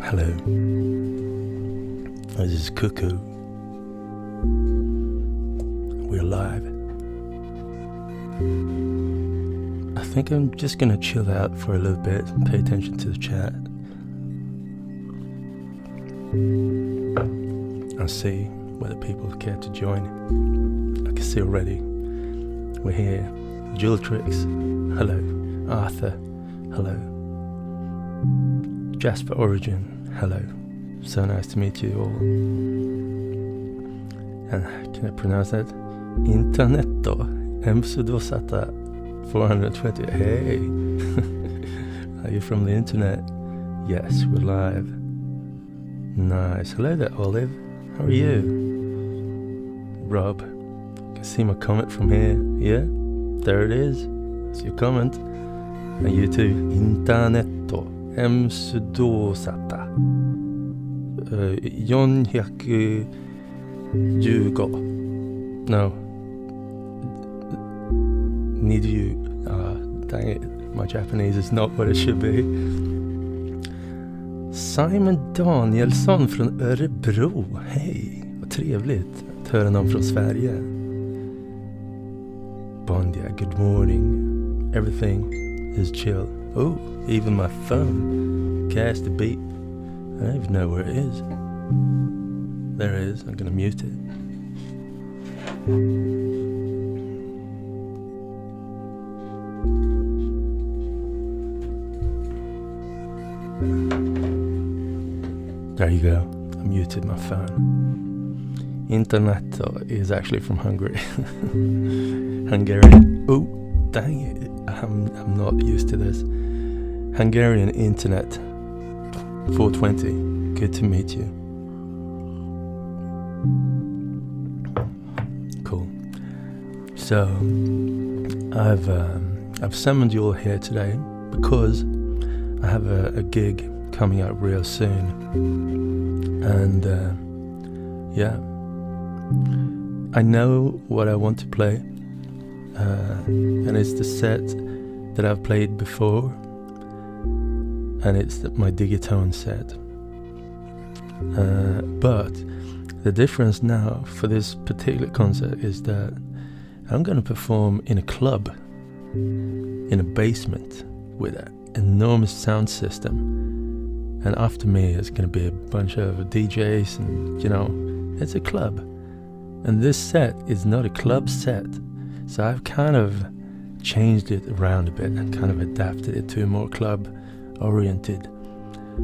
Hello, this is Cuckoo. We're live. I think I'm just gonna chill out for a little bit and pay attention to the chat. I'll see whether people care to join. I can see already. We're here. Jewel Tricks, hello. Arthur, hello. Jasper Origin, hello. So nice to meet you all. And can I pronounce that? Internetto, Msudosata 420. Hey! Are you from the internet? Yes, we're live. Nice. Hello there, Olive. How are you? Rob, you can see my comment from here. Yeah, there it is. It's your comment. And you too. Internetto. Msudosata 415 No 20 dang it, my Japanese is not what it should be. Simon Danielsson från Örebro. Hej, vad trevligt att höra någon från Sverige. Bondia, good morning. Everything is chill. Oh, even my phone cast a beep. I don't even know where it is. There it is. I'm gonna mute it. There you go. I muted my phone. Internet is actually from Hungary. Hungarian. Oh, dang it. I'm not used to this. Hungarian internet 420. Good to meet you. Cool. So I've summoned you all here today because I have a gig coming out real soon, and yeah, I know what I want to play, and it's the set that I've played before, and it's my Digitone set. But the difference now for this particular concert is that I'm going to perform in a club, in a basement with an enormous sound system, and after me it's going to be a bunch of DJs, and you know, it's a club. And this set is not a club set, so I've kind of changed it around a bit and kind of adapted it to a more club oriented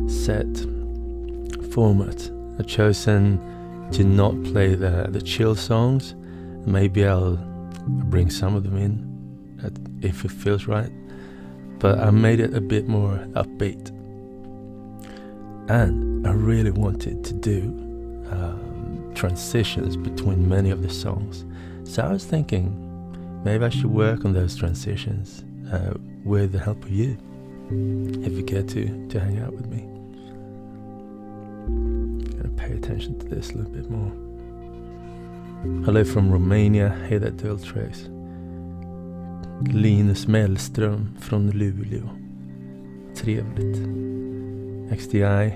set format. I've chosen to not play the chill songs. Maybe I'll bring some of them in if it feels right, but I made it a bit more upbeat, and I really wanted to do transitions between many of the songs. So I was thinking maybe I should work on those transitions with the help of you, if you care to hang out with me. Gotta pay attention to this a little bit more. Hello from Romania. Hey there, Dual Trace. Linus Mellström från Luleå. Trevligt. XDI.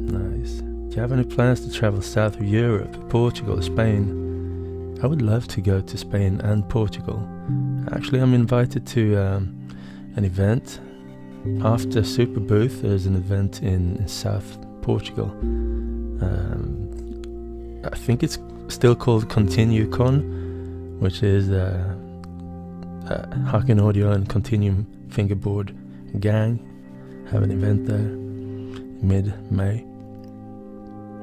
Nice. Do you have any plans to travel south of Europe, Portugal, Spain? I would love to go to Spain and Portugal. Actually, I'm invited to an event. After Super Booth, there's an event in South Portugal. I think it's still called Continue Con, which is Haken Audio and Continuum Fingerboard gang have an event there mid-May.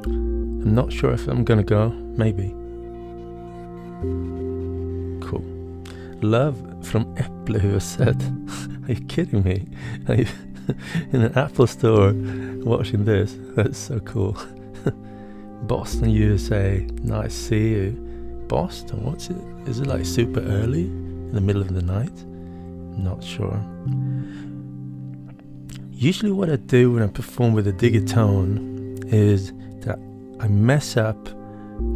I'm not sure if I'm gonna go. Maybe. Cool. Love from Äpplehuset. Are you kidding me? In an Apple store watching this. That's so cool. Boston, USA. Nice, see you. Boston, what's it? Is it like super early? In the middle of the night? Not sure. Usually what I do when I perform with a Digitone is that I mess up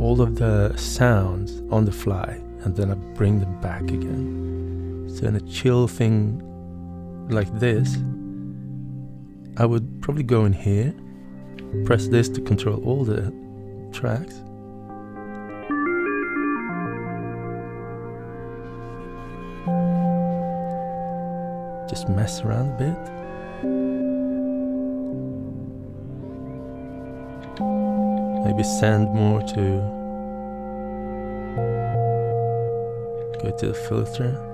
all of the sounds on the fly and then I bring them back again. So in a chill thing like this, I would probably go in here, press this to control all the tracks. Just mess around a bit. Maybe send more to go to the filter.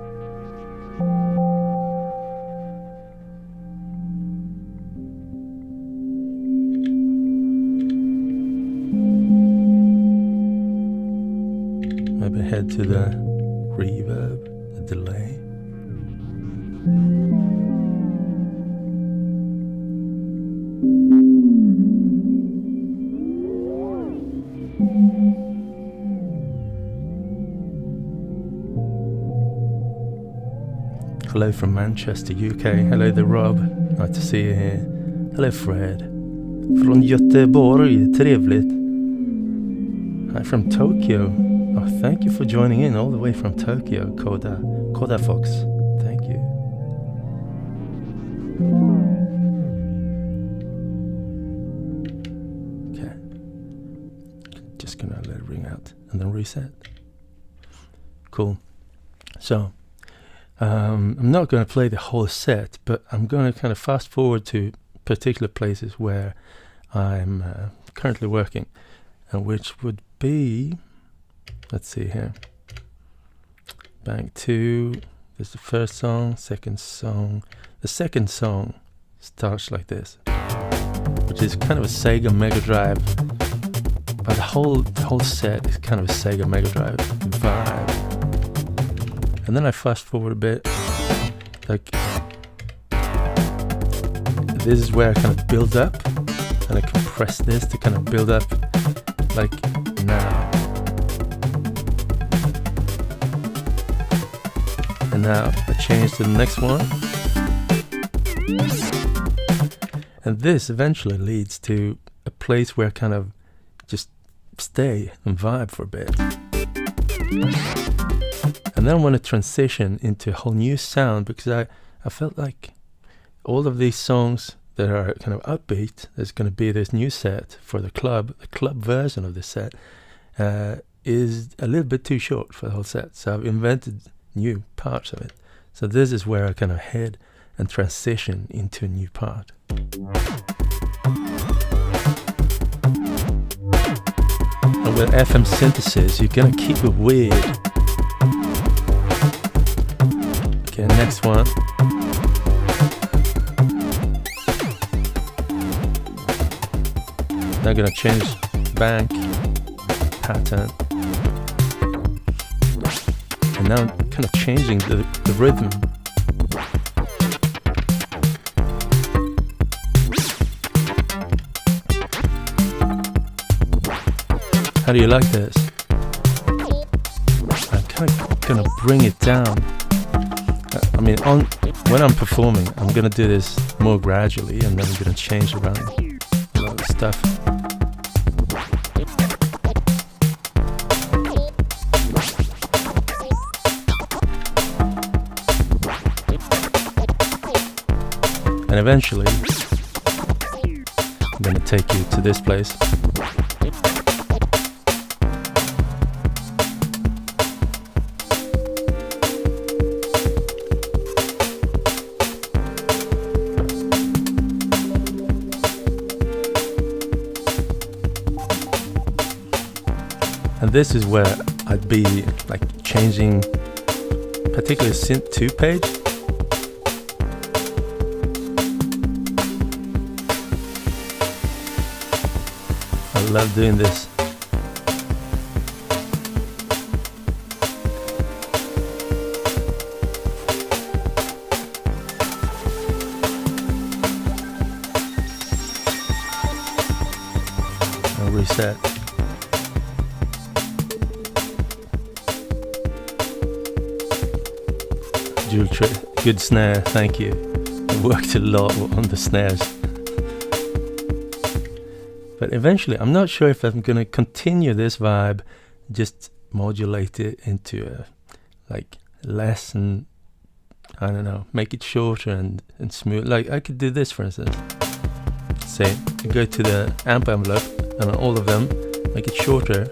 Maybe head to the reverb, the delay. Hello from Manchester, UK. Hello there, Rob. Nice to see you here. Hello, Fred. Från Göteborg. Trevligt. Hi from Tokyo. Oh, thank you for joining in all the way from Tokyo, Koda Fox. Thank you. Okay. Just gonna let it ring out and then reset. Cool. So, I'm not going to play the whole set, but I'm going to kind of fast forward to particular places where I'm currently working, and which would be, let's see here, Bank 2, there's the first song, second song. The second song starts like this, which is kind of a Sega Mega Drive, but the whole set is kind of a Sega Mega Drive vibe. And then I fast forward a bit, like this is where I kind of build up, and I compress this to kind of build up like now. And now I change to the next one. And this eventually leads to a place where I kind of just stay and vibe for a bit. And then I want to transition into a whole new sound, because I felt like all of these songs that are kind of upbeat, there's going to be this new set for the club version of the set is a little bit too short for the whole set. So I've invented new parts of it. So this is where I kind of head and transition into a new part. And with FM synthesis, you're going to keep it weird. Okay, next one. Now I'm gonna change bank pattern. And now I'm kind of changing the rhythm. How do you like this? I'm kind of gonna bring it down. I mean, when I'm performing, I'm gonna do this more gradually, and then I'm gonna change around a lot of stuff. And eventually, I'm gonna take you to this place. this is where I'd be like changing, particularly synth 2 page. I love doing this. I'll reset. Dual trick, good snare, thank you. I worked a lot on the snares. But eventually, I'm not sure if I'm going to continue this vibe, just modulate it into like less and, I don't know, make it shorter and smooth. Like I could do this, for instance. Say, go to the amp envelope and on all of them, make it shorter.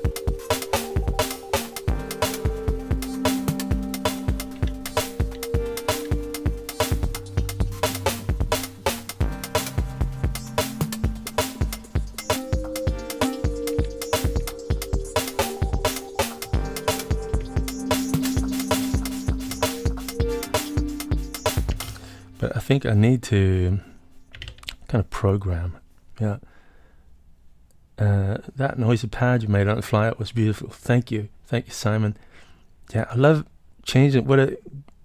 But I think I need to kind of program, yeah. That noisy pad you made on the flyout was beautiful. Thank you, Simon. Yeah, I love changing what I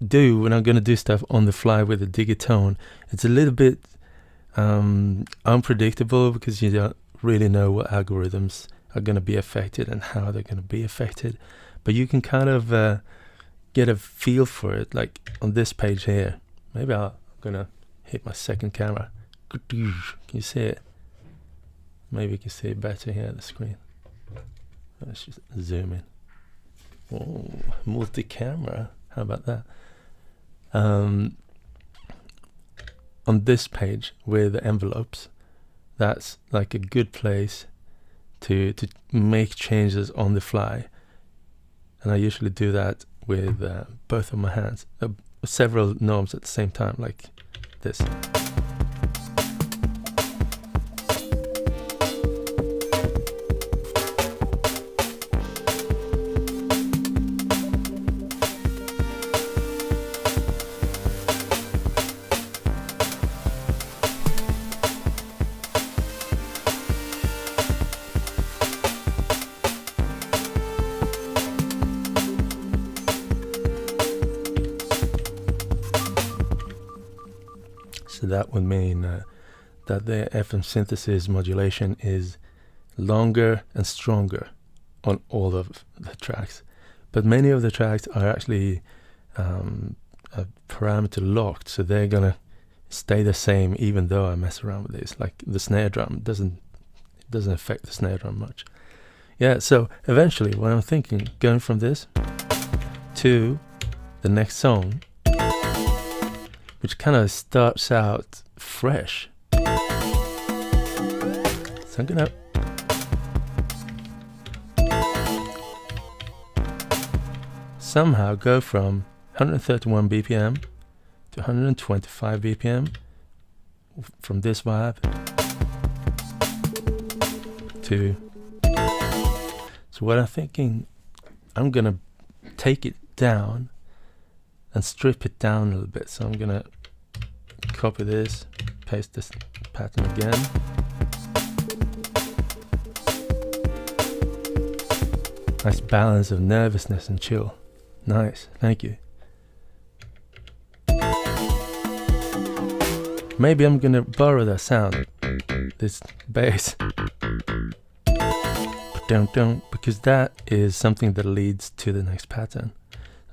do when I'm going to do stuff on the fly with the Digitone. It's a little bit unpredictable because you don't really know what algorithms are going to be affected and how they're going to be affected. But you can kind of get a feel for it, like on this page here. Maybe I'm gonna hit my second camera. Can you see it? Maybe you can see it better here at the screen. Let's just zoom in. Oh, multi-camera. How about that? On this page with the envelopes, that's like a good place to make changes on the fly. And I usually do that with both of my hands. Several knobs at the same time, like this. So that would mean that the FM synthesis modulation is longer and stronger on all of the tracks. But many of the tracks are actually parameter locked, so they're gonna stay the same even though I mess around with this. Like the snare drum doesn't affect the snare drum much. Yeah, so eventually what I'm thinking, going from this to the next song, which kind of starts out fresh. So I'm gonna somehow go from 131 BPM to 125 BPM from this vibe to, so what I'm thinking, I'm gonna take it down and strip it down a little bit. So I'm gonna copy this, paste this pattern again. Nice balance of nervousness and chill. Nice, thank you. Maybe I'm gonna borrow that sound, this bass, because that is something that leads to the next pattern.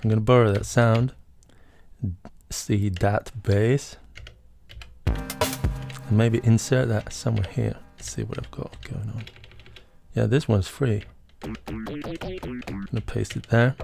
I'm gonna borrow that sound, see that bass, and maybe insert that somewhere here. Let's see what I've got going on. Yeah, this one's free. I'm gonna paste it there.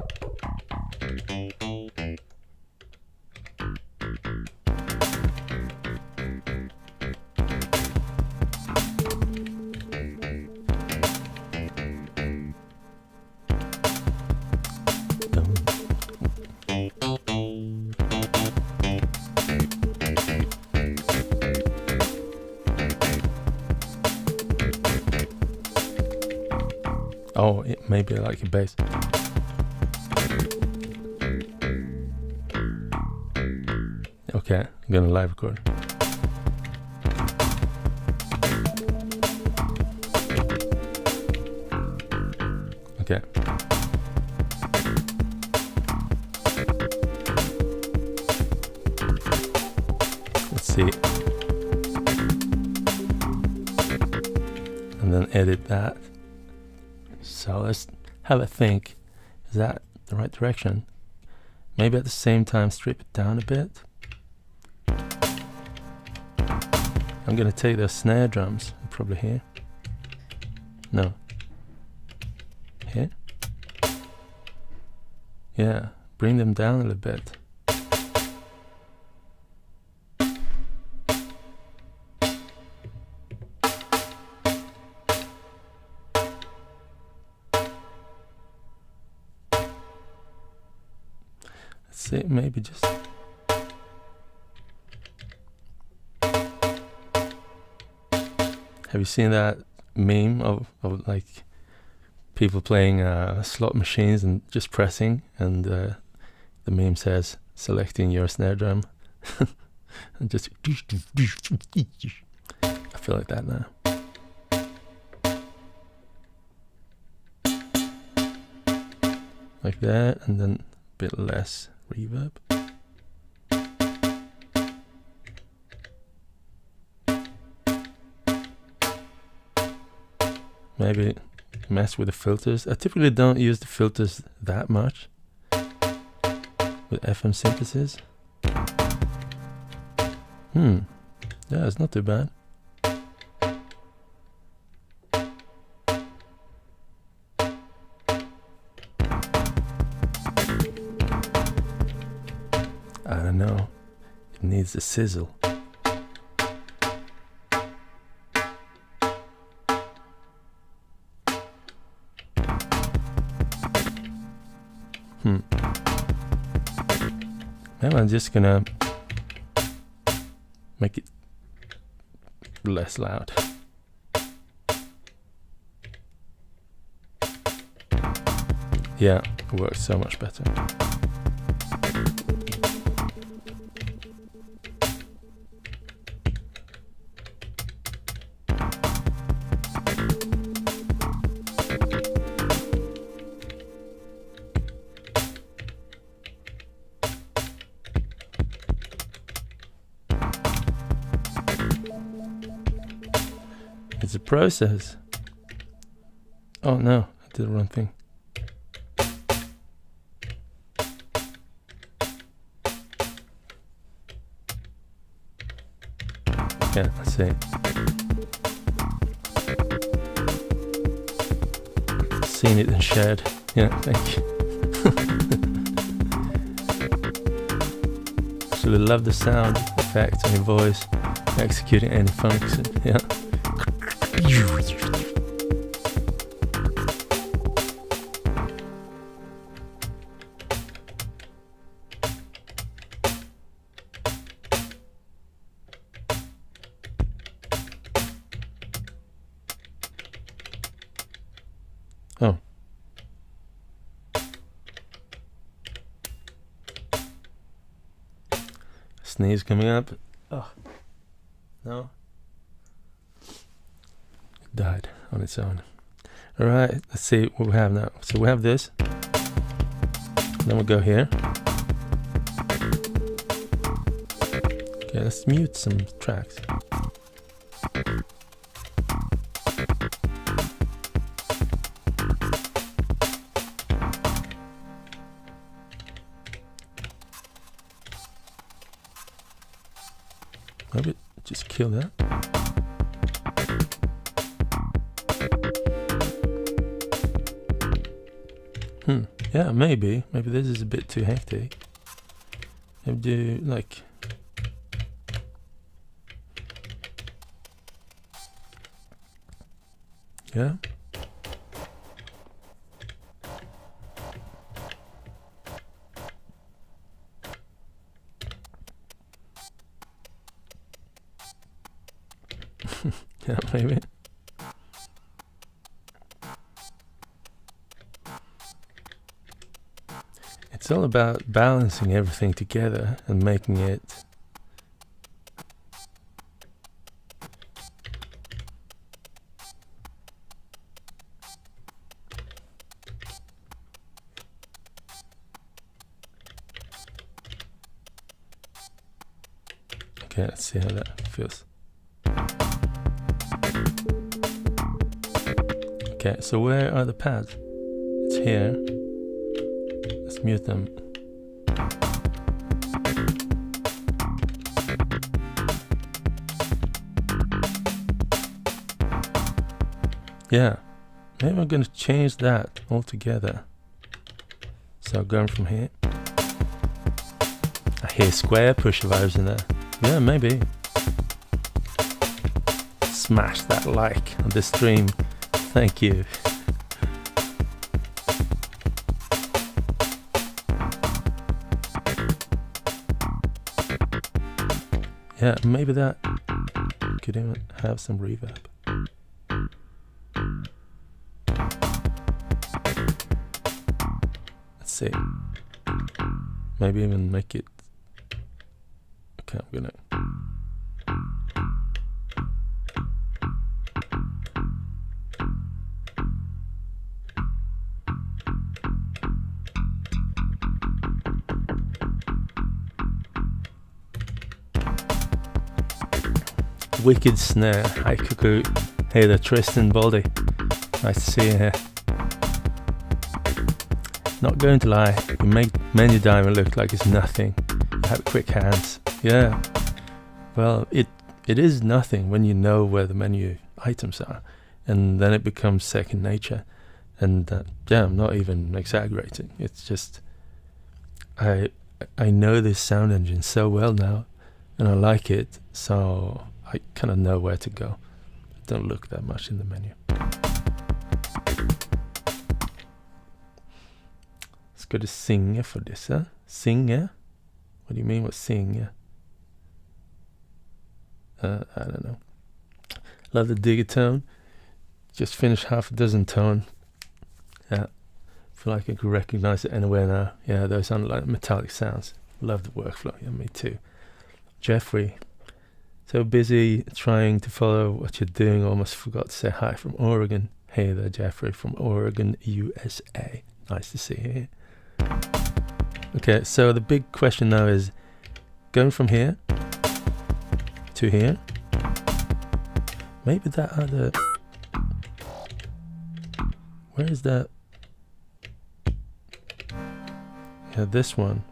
Oh, maybe I like a bass. Okay, I'm gonna live record. Okay. Let's see. And then edit that. So let's have a think. Is that the right direction? Maybe at the same time strip it down a bit. I'm gonna take those snare drums, probably here. No. Here? Yeah, bring them down a little bit. Let's see, maybe just... Have you seen that meme of like people playing slot machines and just pressing, and the meme says selecting your snare drum and just I feel like that now. Like that, and then a bit less reverb. Maybe mess with the filters. I typically don't use the filters that much with FM synthesis. Yeah, it's not too bad. I don't know. It needs a sizzle. Now I'm just gonna make it less loud. Yeah, it works so much better. It's a process. Oh no, I did the wrong thing. Yeah, let's see. Seen it and shared. Yeah, thank you. Actually love the sound effects on your voice, executing any function. Yeah. Oh. Sneeze coming up. Oh. No. It died on its own. Alright, let's see what we have now. So we have this. Then we'll go here. Okay, let's mute some tracks. Maybe just kill that. Yeah, maybe this is a bit too hectic. Maybe do like... Yeah. Yeah, maybe. It's all about balancing everything together and making it okay, let's see how that feels. Okay, so where are the pads? It's here. Let's mute them. Yeah, maybe I'm going to change that altogether. So going from here. I hear square pusher vibes in there. Yeah, maybe. Smash that like on the stream. Thank you. Yeah, maybe that could even have some reverb. Let's see. Maybe even make it. Okay, I'm gonna. Wicked snare. Hi Cuckoo. Hey there, Tristan Baldy. Nice to see you here. Not going to lie, you make Menu Diamond look like it's nothing. You have quick hands. Yeah. Well, it is nothing when you know where the menu items are, and then it becomes second nature. And yeah, I'm not even exaggerating. It's just I know this sound engine so well now, and I like it, so I kind of know where to go. I don't look that much in the menu. Let's go to Singer for this, huh? Singer? What do you mean with Singer? I don't know. Love the Digitone. Just finished half a dozen tone. Yeah. Feel like I could recognize it anywhere now. Yeah, those sound like metallic sounds. Love the workflow. Yeah, me too. Jeffrey. So busy trying to follow what you're doing, almost forgot to say hi from Oregon. Hey there, Jeffrey from Oregon, USA. Nice to see you here. Okay, so the big question now is going from here to here. Maybe that other... Where is that? Yeah, this one.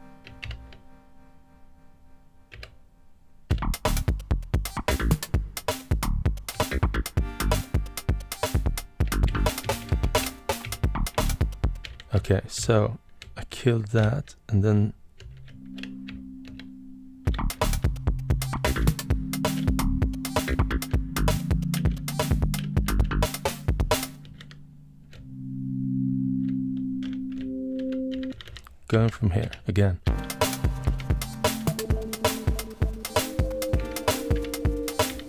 Okay, so I killed that and then going from here again.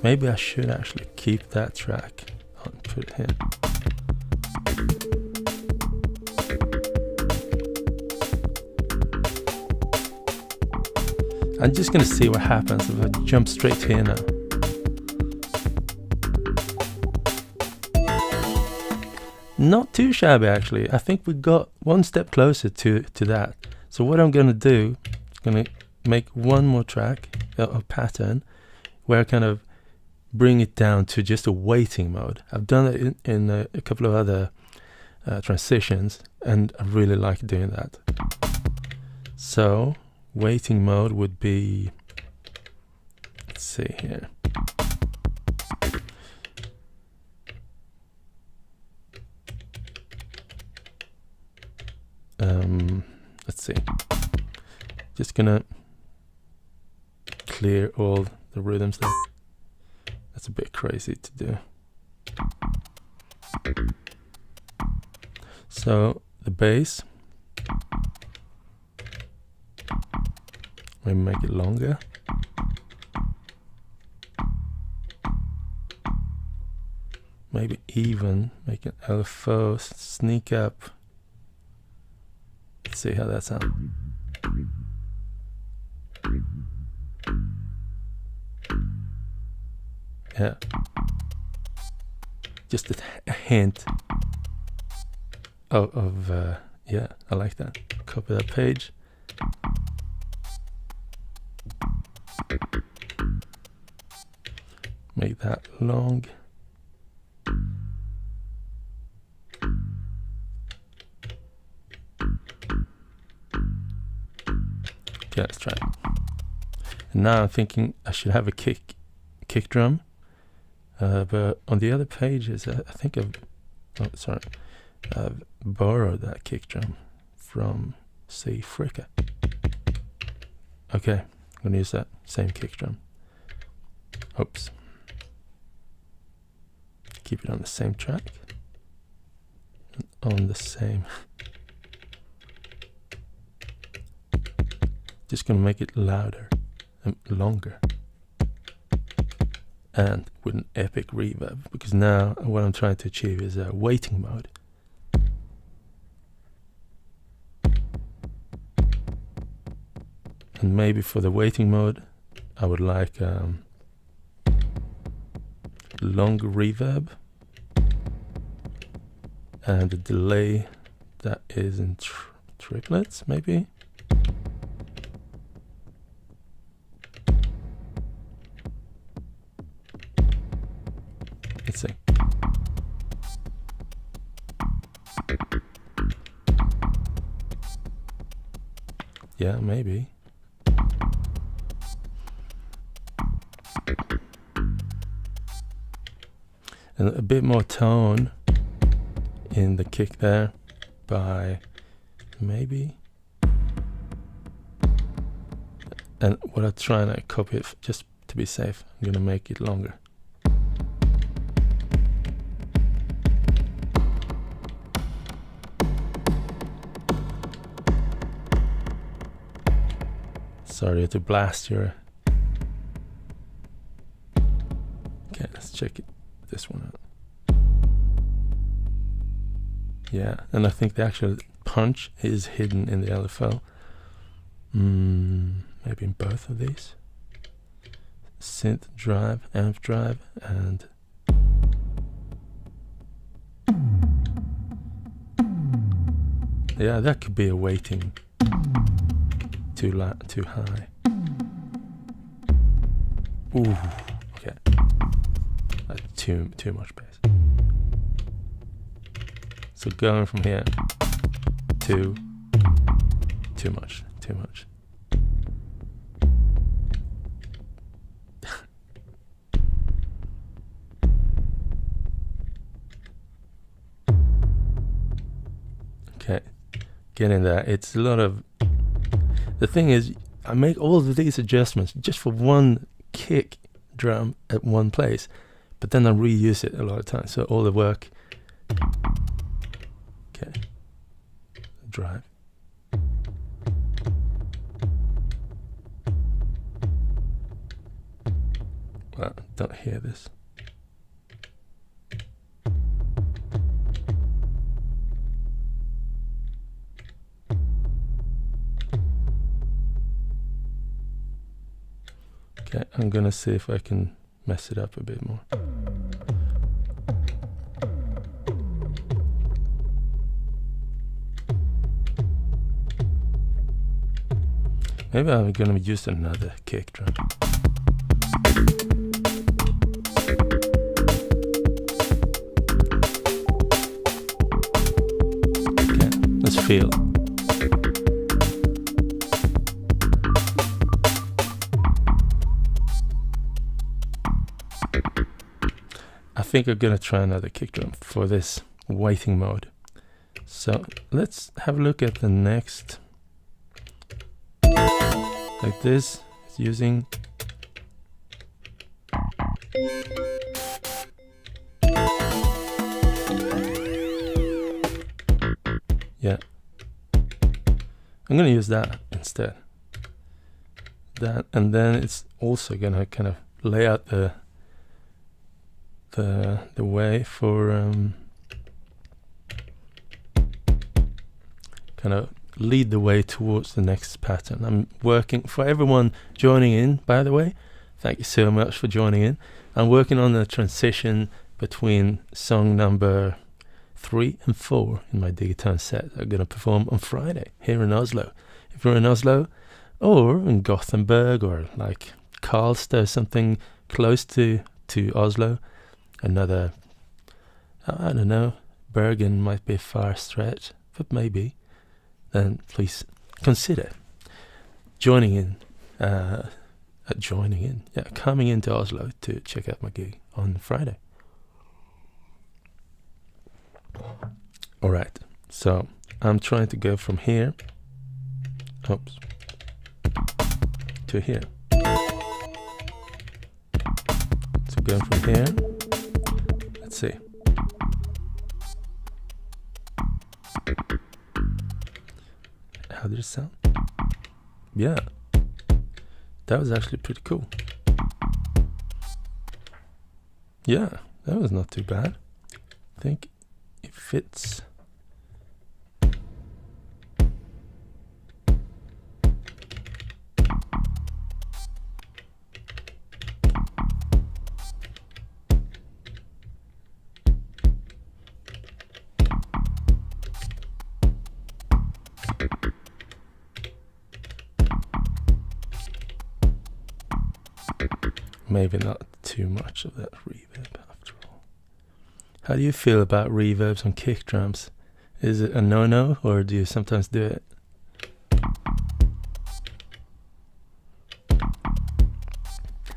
Maybe I should actually keep that track and put it here. I'm just gonna see what happens if I jump straight here now. Not too shabby actually. I think we got one step closer to that. So what I'm gonna do, I'm gonna make one more track, a pattern, where I kind of bring it down to just a waiting mode. I've done it in a couple of other transitions, and I really like doing that. So waiting mode would be, let's see here. Let's see. Just gonna clear all the rhythms there. That's a bit crazy to do. So the bass, maybe make it longer. Maybe even make an LFO, sneak up. Let's see how that sounds. Yeah. Just a hint of yeah, I like that. Copy that page. Make that long. Okay, let's try it. And now I'm thinking I should have a kick drum, but on the other pages, I think I've borrowed that kick drum from, say, Fricka. Okay, I'm gonna use that same kick drum. Oops. Keep it on the same track. On the same. Just gonna make it louder and longer. And with an epic reverb, because now what I'm trying to achieve is a waiting mode. And maybe for the waiting mode, I would like longer reverb and a delay that is in triplets, maybe. Let's see. Yeah, maybe. And a bit more tone in the kick there by maybe. And what I'm trying to copy it, just to be safe, I'm gonna make it longer. Sorry to blast your. Okay, let's check it. This one out. Yeah, and I think the actual punch is hidden in the LFO. Maybe in both of these. Synth drive, amp drive, and yeah, that could be a weighting. Too high. Ooh, okay. Too much bass. So going from here to too much. Okay, getting there. It's a lot of. The thing is, I make all of these adjustments just for one kick drum at one place, but then I reuse it a lot of times. So all the work. Okay. Drive. Well, don't hear this. Okay, I'm gonna see if I can mess it up a bit more. Maybe I'm gonna use another kick drum. Okay, let's feel. I think I'm gonna try another kick drum for this waiting mode. So let's have a look at the next. Like this, it's using yeah. I'm gonna use that instead. That, and then it's also gonna kind of lay out the way for kind of lead the way towards the next pattern. I'm working for everyone joining in, by the way. Thank you so much for joining in. I'm working on the transition between song number 3 and 4 in my Digitone set. I'm going to perform on Friday here in Oslo. If you're in Oslo or in Gothenburg or like Karlstad, something close to Oslo, another, I don't know, Bergen might be a far stretch, but maybe, then please consider coming into Oslo to check out my gig on Friday. Alright, so I'm trying to go from here, to here. So going from here, let's see. How did it sound? Yeah, that was actually pretty cool. Yeah, that was not too bad. I think it fits. Maybe not too much of that reverb after all. How do you feel about reverbs on kick drums? Is it a no-no, or do you sometimes do it?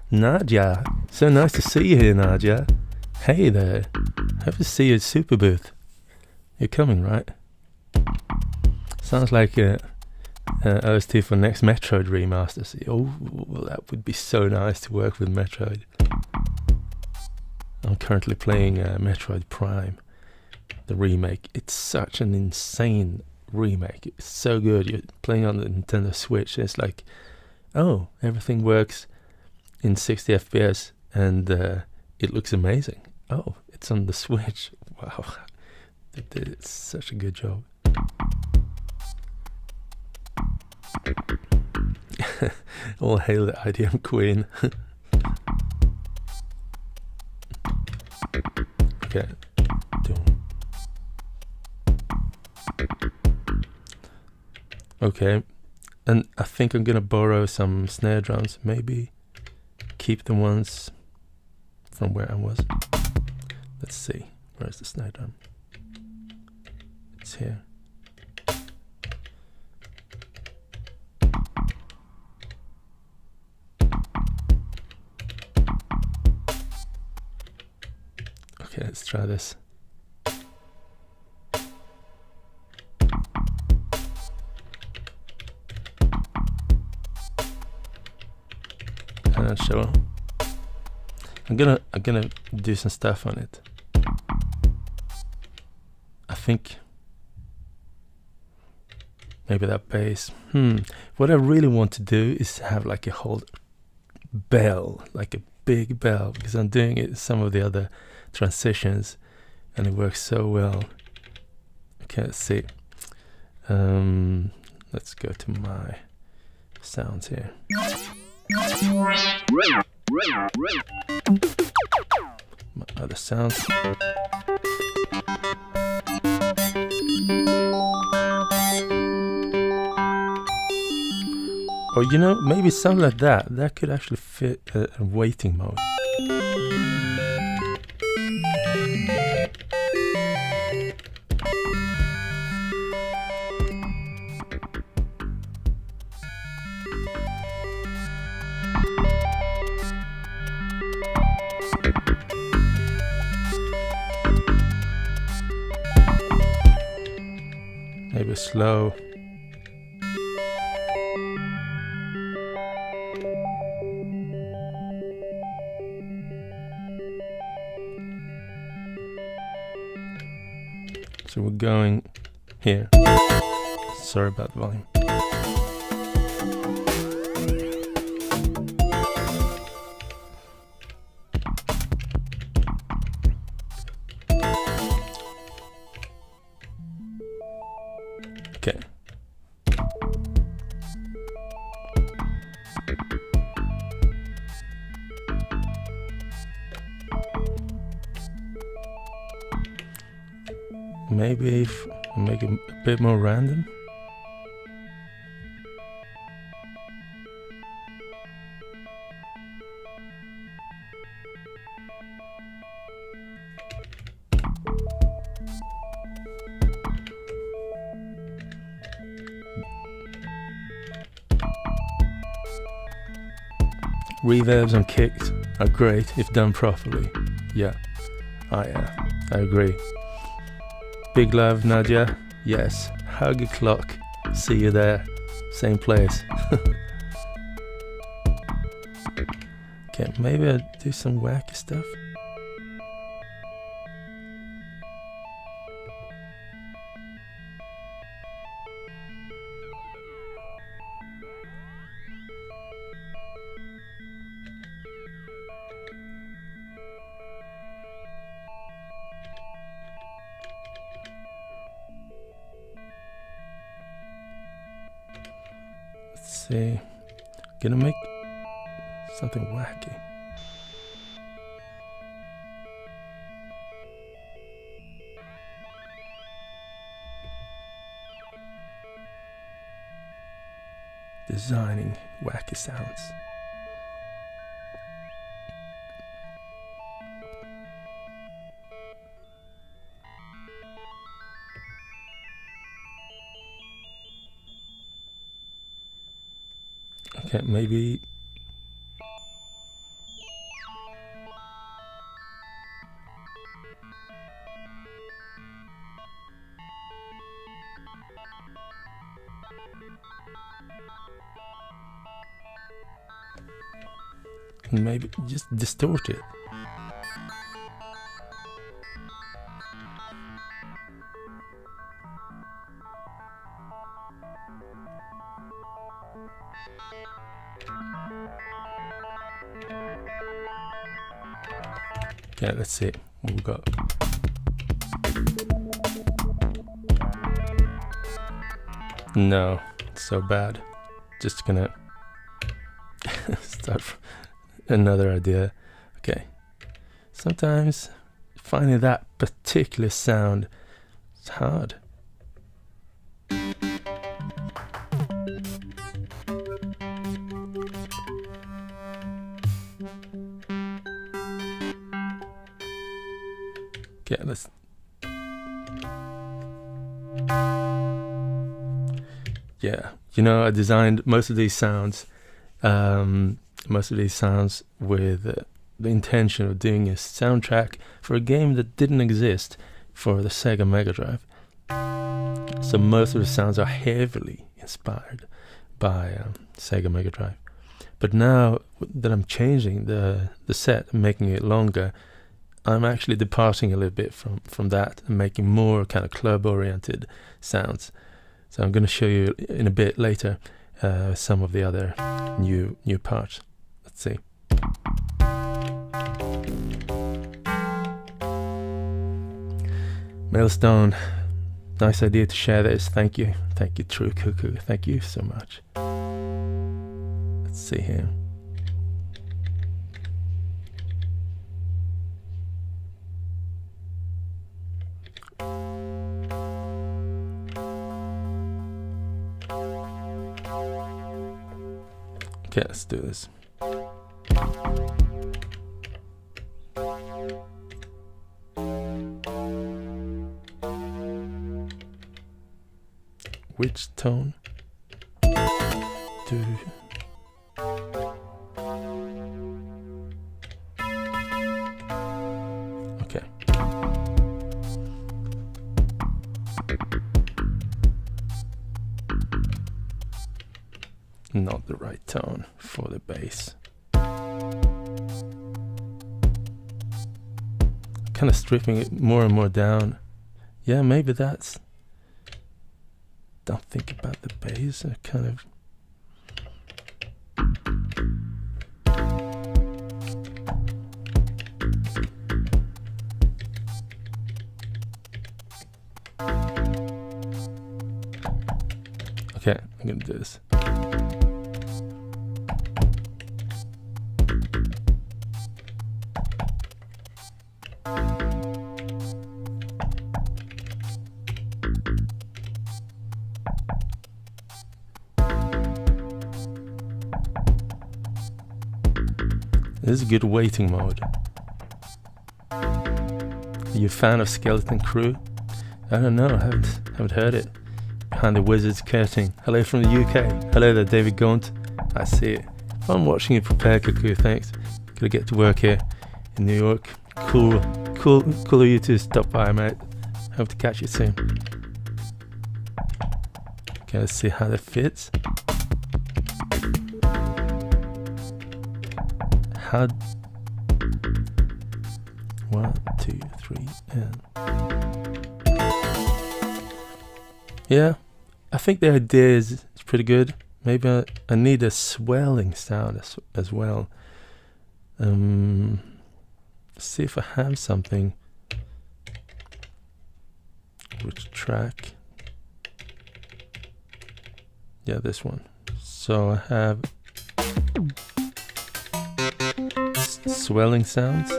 Nadia, so nice to see you here, Nadia. Hey there, hope to see you at Super Booth. You're coming, right? Sounds like OST for next Metroid remaster. Oh, well, that would be so nice to work with Metroid. I'm currently playing Metroid Prime, the remake. It's such an insane remake. It's so good. You're playing on the Nintendo Switch. It's like, oh, everything works in 60 FPS and it looks amazing. Oh, it's on the Switch. Wow, they did such a good job. All hail the IDM queen. Okay. Okay, and I think I'm gonna borrow some snare drums, maybe keep the ones from where I was. Let's see, where's the snare drum? It's here. Okay, let's try this. I'm not sure. I'm gonna do some stuff on it. I think maybe that bass. What I really want to do is have like a whole bell, like a big bell, because I'm doing it in some of the other transitions and it works so well. Okay, let's see. Let's go to my sounds here. My other sounds. Or you know, maybe something like that. That could actually fit a waiting mode. Maybe slow. So we're going here. Sorry about the volume. Okay. maybe if I make it a bit more random. Reverbs on kicks are great if done properly. Yeah, I agree. Big love, Nadia. Yes, hug a clock. See you there. Same place. Okay, maybe I'll do some wacky stuff. Let's see. Gonna make something wacky. Designing wacky sounds. Okay, maybe just distort it. Okay, let's see what we got. No, it's so bad. Just gonna start from another idea. Okay, sometimes finding that particular sound is hard. Okay, let's. Yeah, you know, I designed most of these sounds with the intention of doing a soundtrack for a game that didn't exist for the Sega Mega Drive. So most of the sounds are heavily inspired by Sega Mega Drive. But now that I'm changing the set and making it longer, I'm actually departing a little bit from that and making more kind of club-oriented sounds. So I'm going to show you in a bit later some of the other new parts. Let's see. Mailstone, nice idea to share this. Thank you, True Cuckoo. Thank you so much. Let's see here. Okay, let's do this. Which tone? Okay. Not the right tone for the bass. Kind of stripping it more and more down. Yeah, maybe that's. Don't think about the bass. I kind of. Okay, I'm gonna do this. This is a good waiting mode. Are you a fan of Skeleton Crew? I don't know, I haven't heard it. Behind the Wizard's Curtain. Hello from the UK. Hello there, David Gaunt. I see it. I'm watching you prepare, Cuckoo, thanks. Gotta get to work here in New York. Cool of you to stop by, mate. Hope to catch you soon. Okay, let's see how that fits. How... 1, 2, 3, and... Yeah, I think the idea is pretty good. Maybe I need a swelling sound as well. Let's see if I have something. Which track? Yeah, this one. So I have swelling sounds.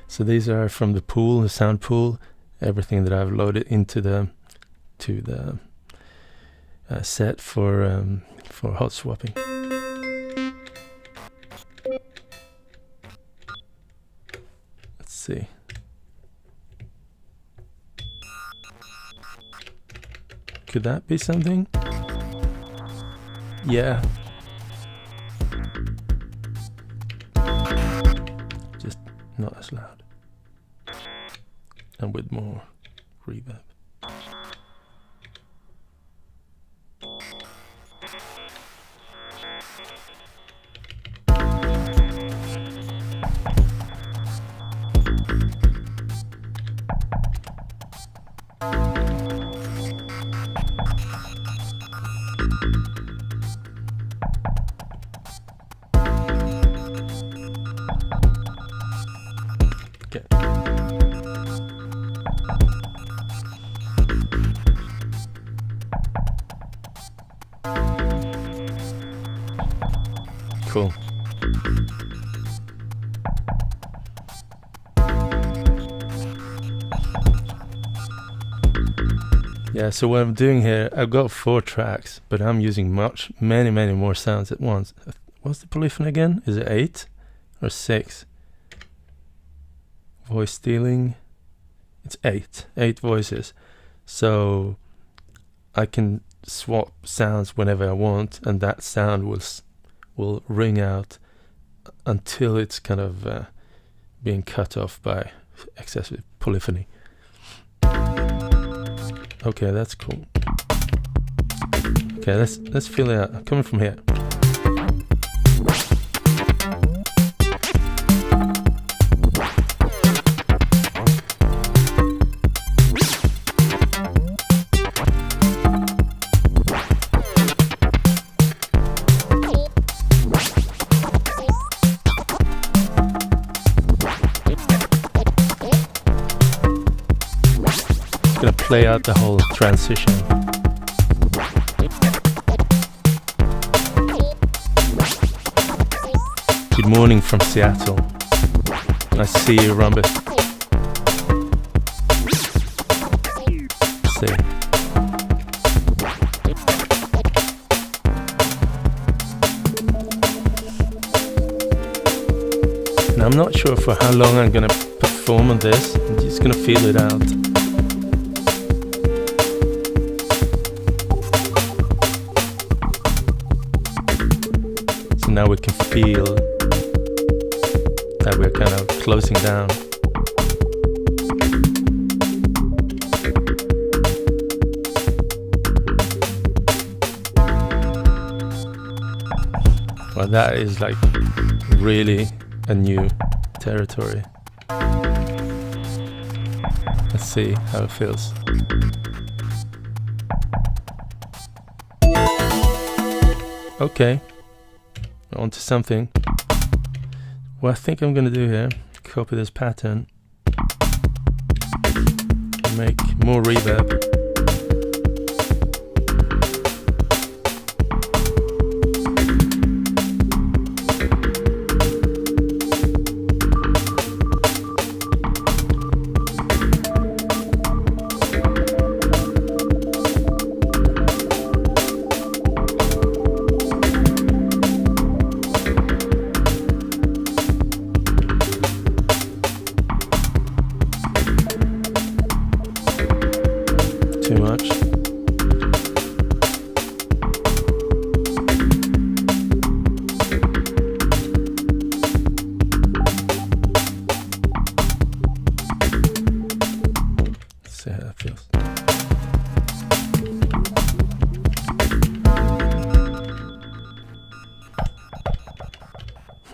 So these are from the pool, the sound pool, everything that I've loaded into the set for hot swapping. Let's see. Could that be something? Yeah. Just not as loud. And with more reverb. Cool. Yeah, so what I'm doing here, I've got 4 tracks, but I'm using many more sounds at once. What's the polyphony again? Is it 8 or 6? Voice stealing. It's 8 voices. So I can swap sounds whenever I want, and that sound will ring out until it's kind of being cut off by excessive polyphony. Okay, that's cool. Okay, let's feel it out. I'm coming from here. Play out the whole transition. Good morning from Seattle. Nice to see you, Rumbus. Let's see. Now, I'm not sure for how long I'm going to perform on this. I'm just going to feel it out. Now we can feel that we're kind of closing down. Well, that is like really a new territory. Let's see how it feels. Okay. Onto something. What I think I'm gonna do here, copy this pattern, make more reverb.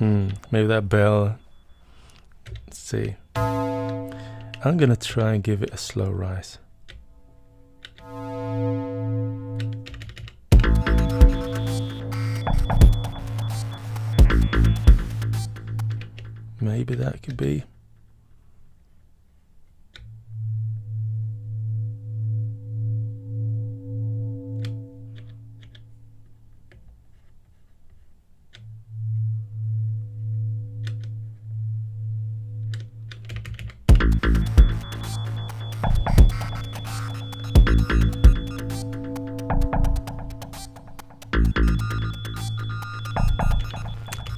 Maybe that bell. Let's see. I'm gonna try and give it a slow rise. Maybe that could be.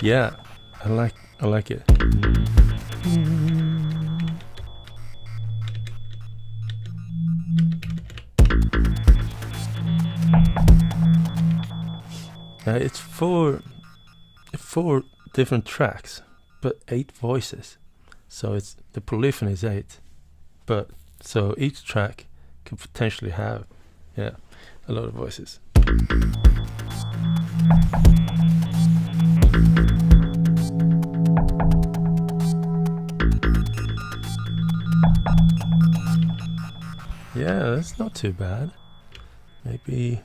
Yeah, I like it. It's four different tracks, but 8 voices. So it's the polyphony is 8, but so each track could potentially have, a lot of voices. Yeah, that's not too bad. Maybe.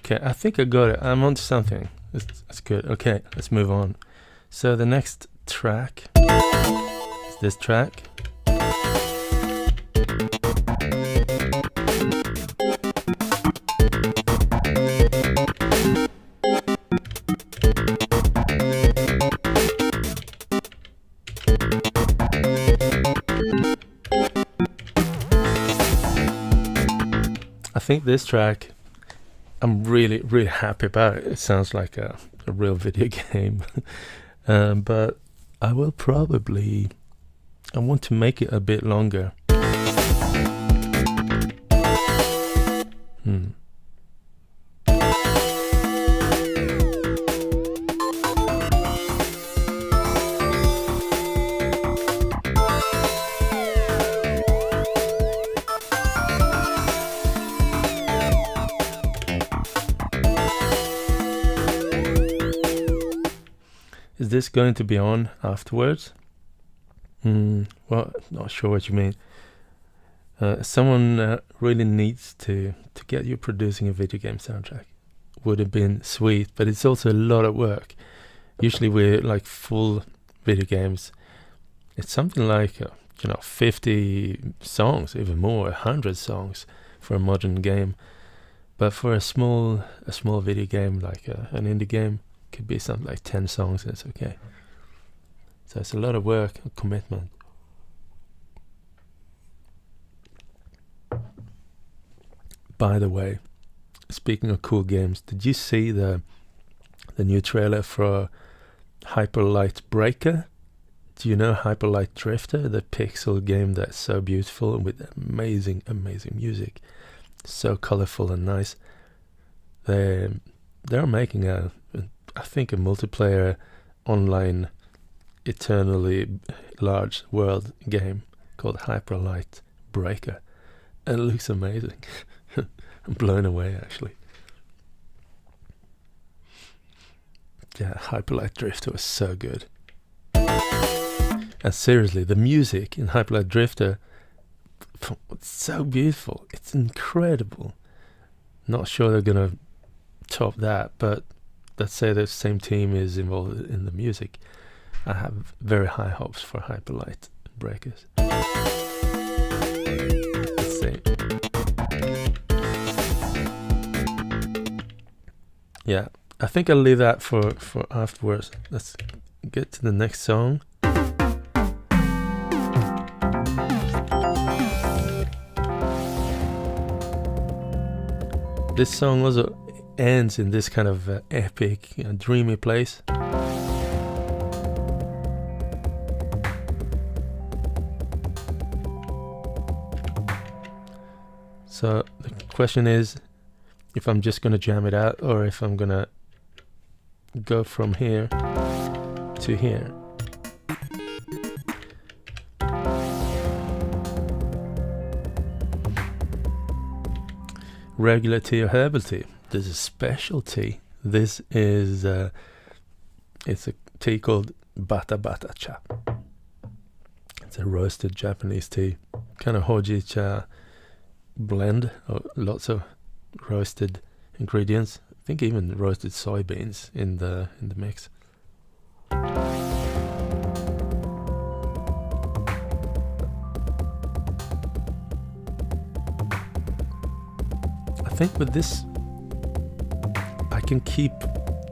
Okay, I think I got it. I'm onto something. That's good. Okay, let's move on. So the next track is this track. I think this track, I'm really, really happy about it. It sounds like a real video game. But I will probably, I want to make it a bit longer. Is this going to be on afterwards? Well, not sure what you mean. Someone really needs to get you producing a video game soundtrack. Would have been sweet, but it's also a lot of work. Usually with like full video games, it's something like 50 songs, even more, 100 songs for a modern game. But for a small video game like an indie game, could be something like 10 songs and it's okay. So it's a lot of work and commitment. By the way, speaking of cool games, did you see the new trailer for Hyper Light Breaker? Do you know Hyper Light Drifter, the pixel game that's so beautiful and with amazing music, so colorful and nice? They're making I think a multiplayer online eternally large world game called Hyper Light Breaker. And it looks amazing. I'm blown away actually. Yeah, Hyper Light Drifter was so good. And seriously, the music in Hyper Light Drifter, it's so beautiful. It's incredible. Not sure they're gonna top that, but let's say the same team is involved in the music. I have very high hopes for Hyper Light Breakers. Let's see. Yeah, I think I'll leave that for afterwards. Let's get to the next song. This song also ends in this kind of epic, dreamy place. So the question is if I'm just gonna jam it out or if I'm gonna go from here to here. Regular tea or herbal tea? This is special tea. This is it's a tea called bata bata cha. It's a roasted Japanese tea, kind of hojicha blend of lots of roasted ingredients. I think even roasted soybeans in the mix. I think with this I can keep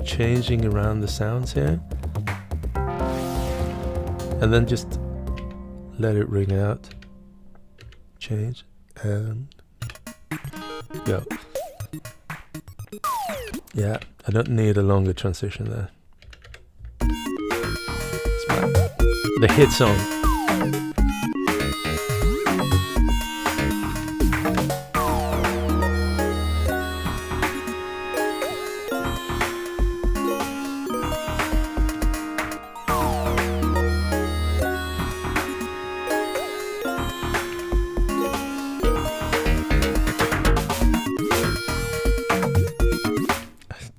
changing around the sounds here and then just let it ring out, change, and go. Yeah, I don't need a longer transition there. It's the hit song.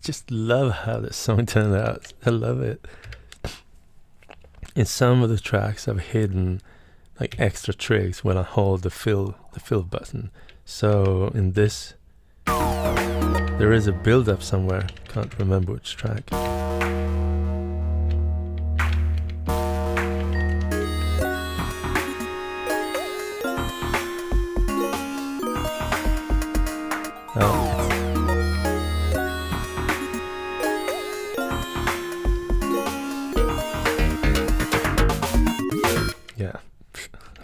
Just love how this song turned out. I love it. In some of the tracks I've hidden like extra tricks when I hold the fill button. So in this there is a build up somewhere, can't remember which track. Yeah,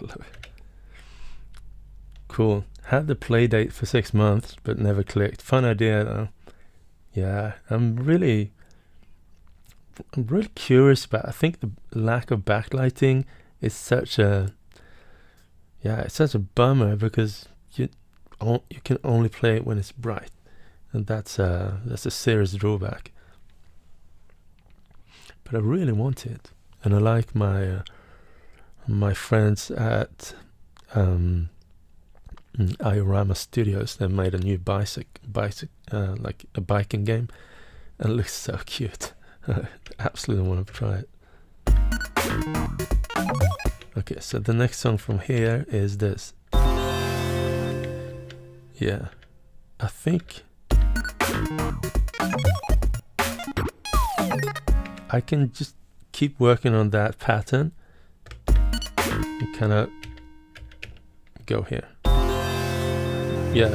I love it. Cool. Had the play date for 6 months, but never clicked. Fun idea though. Yeah, I'm really curious about. I think the lack of backlighting is such a it's such a bummer because you can only play it when it's bright, and that's a serious drawback. But I really want it, and I like my friends at Iorama Studios. They made a new like a biking game, and it looks so cute. I absolutely want to try it. Okay, so the next song from here is this. Yeah, I think I can just keep working on that pattern and kind of go here. Yeah.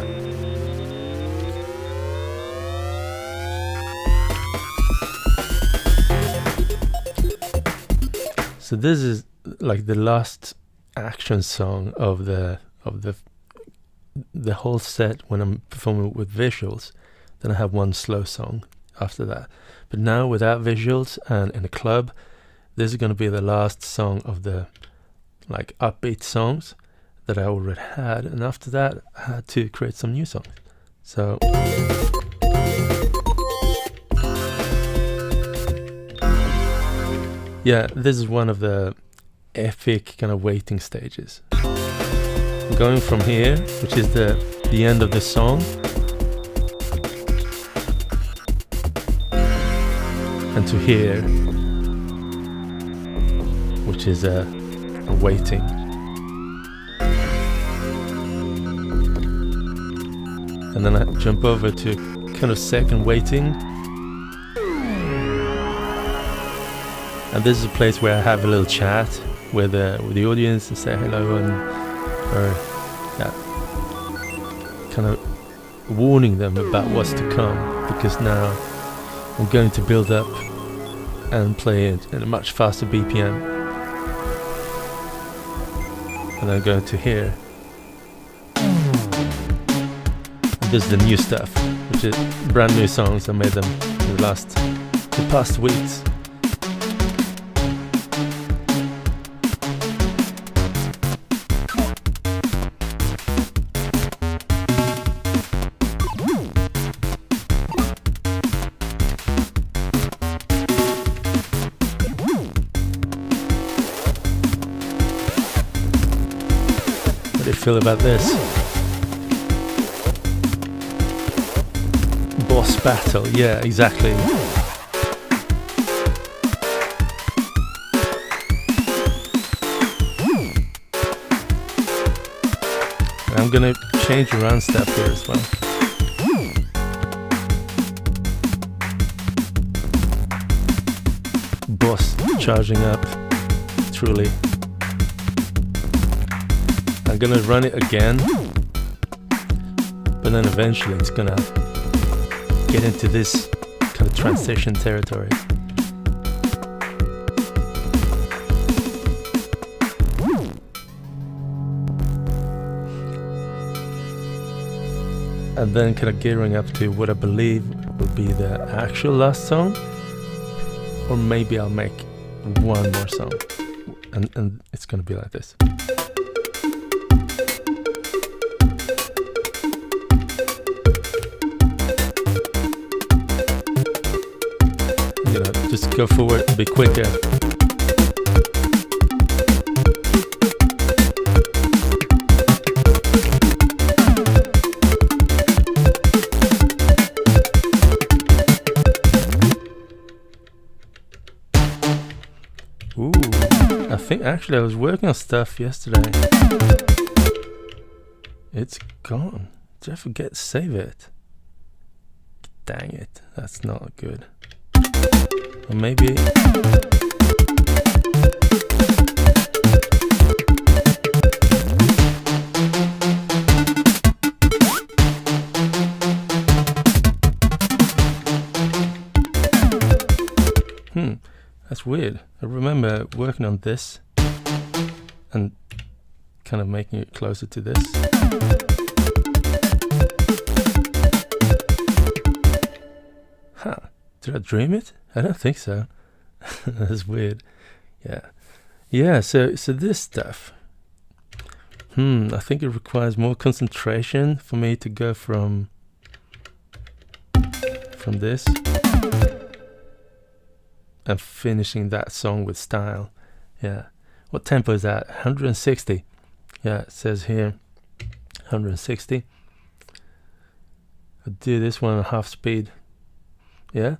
So this is like the last action song of the whole set when I'm performing with visuals. Then I have one slow song after that. But now without visuals and in a club, this is going to be the last song of the like upbeat songs that I already had, and after that I had to create some new songs. So yeah, this is one of the epic kind of waiting stages. I'm going from here, which is the end of the song, and to here, which is a waiting. And then I jump over to kind of second waiting. And this is a place where I have a little chat with the audience and say hello or kind of warning them about what's to come, because now I'm going to build up and play it in a much faster BPM. And I'm going to hear. This is the new stuff, which is brand new songs. I made them in the past weeks. How do you feel about this? Boss battle, yeah, exactly. And I'm gonna change the round step here as well. Boss charging up, truly. I'm gonna run it again, but then eventually it's gonna get into this kind of transition territory. And then kind of gearing up to what I believe will be the actual last song, or maybe I'll make one more song, and it's gonna be like this. You know, just go forward, be quicker. Ooh, I think actually I was working on stuff yesterday. It's gone. Did I forget to save it? Dang it, that's not good. Or maybe... That's weird. I remember working on this and kind of making it closer to this. Huh. Did I dream it? I don't think so. That's weird. Yeah. Yeah, so this stuff. I think it requires more concentration for me to go from this and finishing that song with style. Yeah. What tempo is that? 160. Yeah, it says here 160. I'll do this one at half speed. Yeah.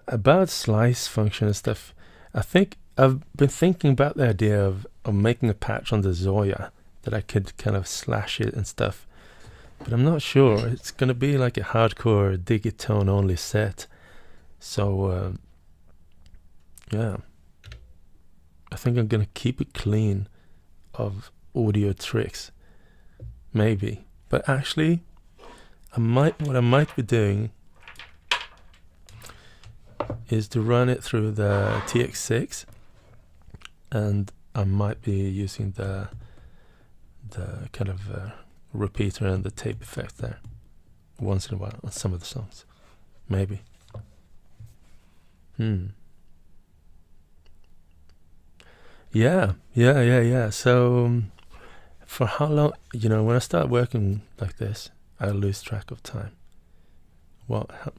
About slice function and stuff, I think I've been thinking about the idea of making a patch on the Zoya that I could kind of slash it and stuff. But I'm not sure. It's going to be like a hardcore Digitone only set. So, yeah. I think I'm going to keep it clean of audio tricks. Maybe. But actually, what I might be doing is to run it through the TX6. And I might be using the kind of... repeater and the tape effect there once in a while on some of the songs, maybe. Yeah. So for how long, you know, when I start working like this, I lose track of time.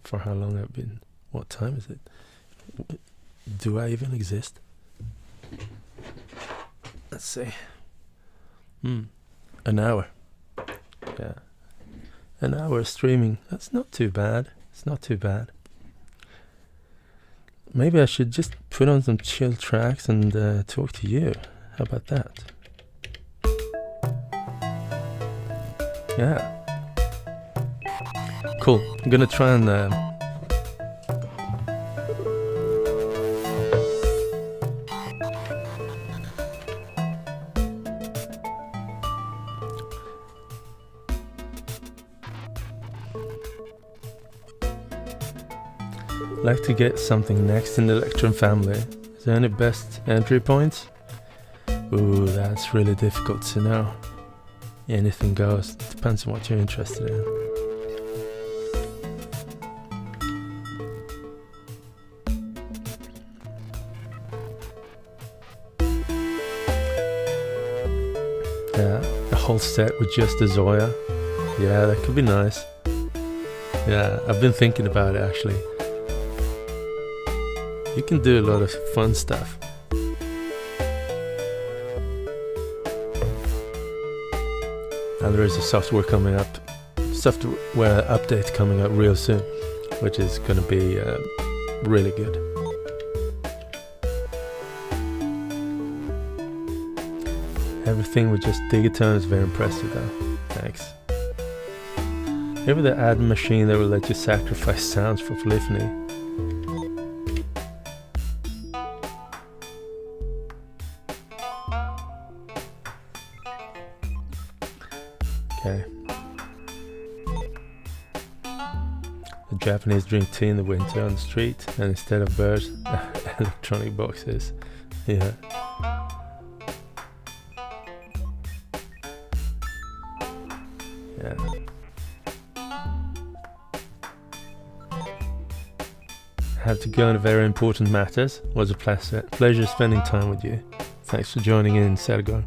For how long I've been, what time is it? Do I even exist? Let's see. An hour. Yeah, an hour streaming. That's not too bad. It's not too bad. Maybe I should just put on some chill tracks and talk to you. How about that? Yeah. Cool. I'm gonna try and like to get something next in the Electron family. Is there any best entry points? Ooh, that's really difficult to know. Anything goes. Depends on what you're interested in. Yeah, a whole set with just a Zoya. Yeah, that could be nice. Yeah, I've been thinking about it actually. you can do a lot of fun stuff. And there is a software update coming up real soon, which is going to be really good. Everything with just Digitone is very impressive though. Thanks. Maybe the ad machine that will let you sacrifice sounds for polyphony. Okay. The Japanese drink tea in the winter on the street, and instead of birds, electronic boxes. Yeah. Yeah. Have to go on very important matters. Was a pleasure spending time with you. Thanks for joining in, Sergor.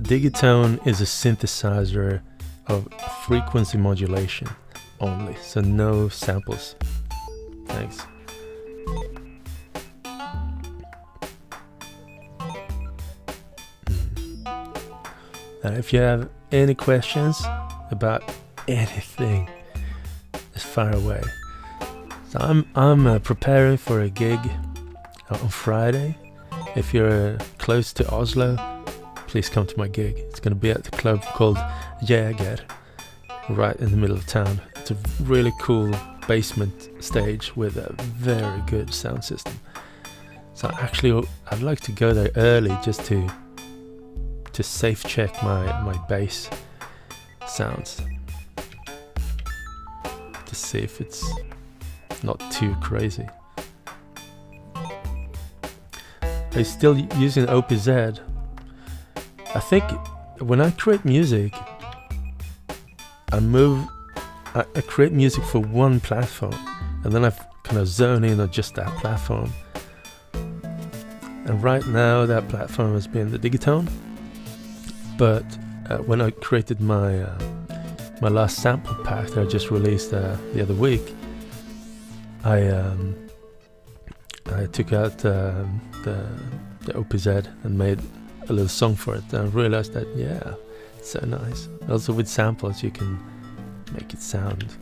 Digitone is a synthesizer of frequency modulation only, so no samples. Thanks. If you have any questions about anything, just fire away. So I'm preparing for a gig on Friday. If you're close to Oslo, please come to my gig. It's going to be at the club called Jäger, right in the middle of town. It's a really cool basement stage with a very good sound system. So actually, I'd like to go there early just to safe check my bass sounds, to see if it's not too crazy. I'm still using OPZ. I think when I create music, I create music for one platform, and then I kind of zone in on just that platform. And right now that platform has been the Digitone. But when I created my last sample pack that I just released the other week, I took out the OPZ and made a little song for it. And I realized that, yeah, it's so nice. Also with samples you can make it sound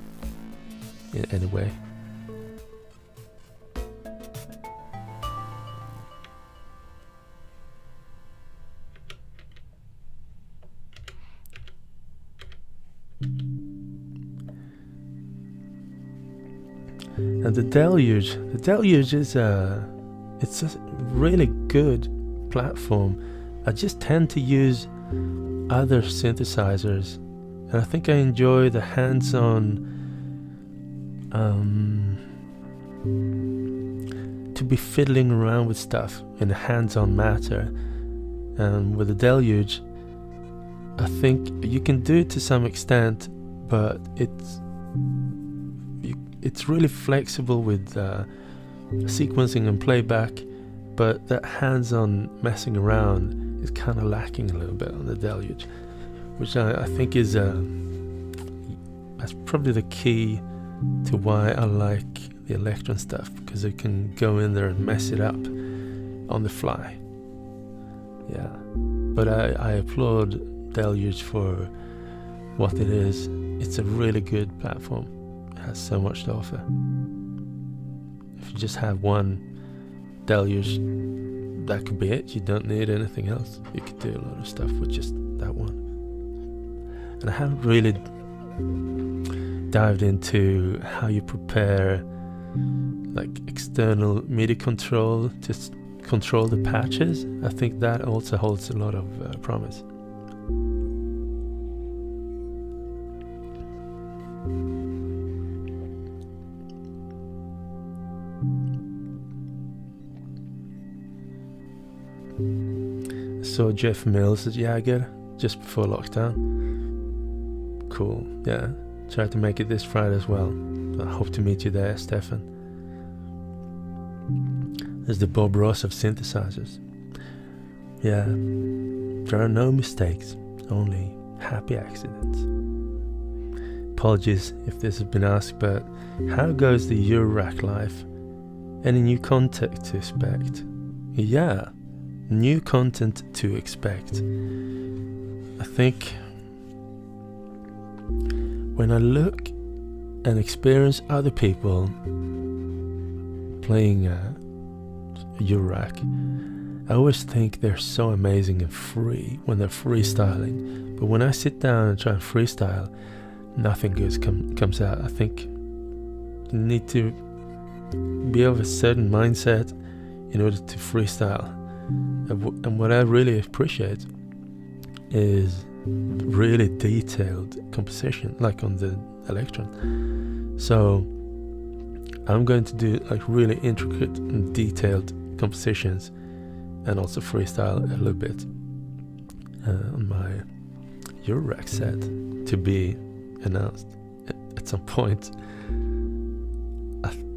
in any way. And the Deluge is it's a really good platform. I just tend to use other synthesizers, and I think I enjoy the hands-on to be fiddling around with stuff in a hands-on matter. And with the Deluge, I think you can do it to some extent, but it's really flexible with sequencing and playback, but that hands-on messing around is kind of lacking a little bit on the Deluge, which I think is that's probably the key to why I like the Electron stuff, because I can go in there and mess it up on the fly. Yeah, but I applaud Deluge for what it is. It's a really good platform. Has so much to offer. If you just have one Deluge, that could be it. You don't need anything else. You could do a lot of stuff with just that one. And I haven't really dived into how you prepare like external MIDI control to control the patches. I think that also holds a lot of promise. Saw Jeff Mills at Jäger just before lockdown. Cool, yeah. Try to make it this Friday as well. I hope to meet you there, Stefan. There's the Bob Ross of synthesizers. Yeah, there are no mistakes, only happy accidents. Apologies if this has been asked, but how goes the Eurorack life? Any new content to expect? Yeah, new content to expect. I think when I look and experience other people playing Eurorack, I always think they're so amazing and free when they're freestyling. But when I sit down and try and freestyle, nothing good comes out. I think you need to be of a certain mindset in order to freestyle. And what I really appreciate is really detailed composition, like on the Electron. So I'm going to do like really intricate and detailed compositions, and also freestyle a little bit on my Eurorack set to be announced at some point.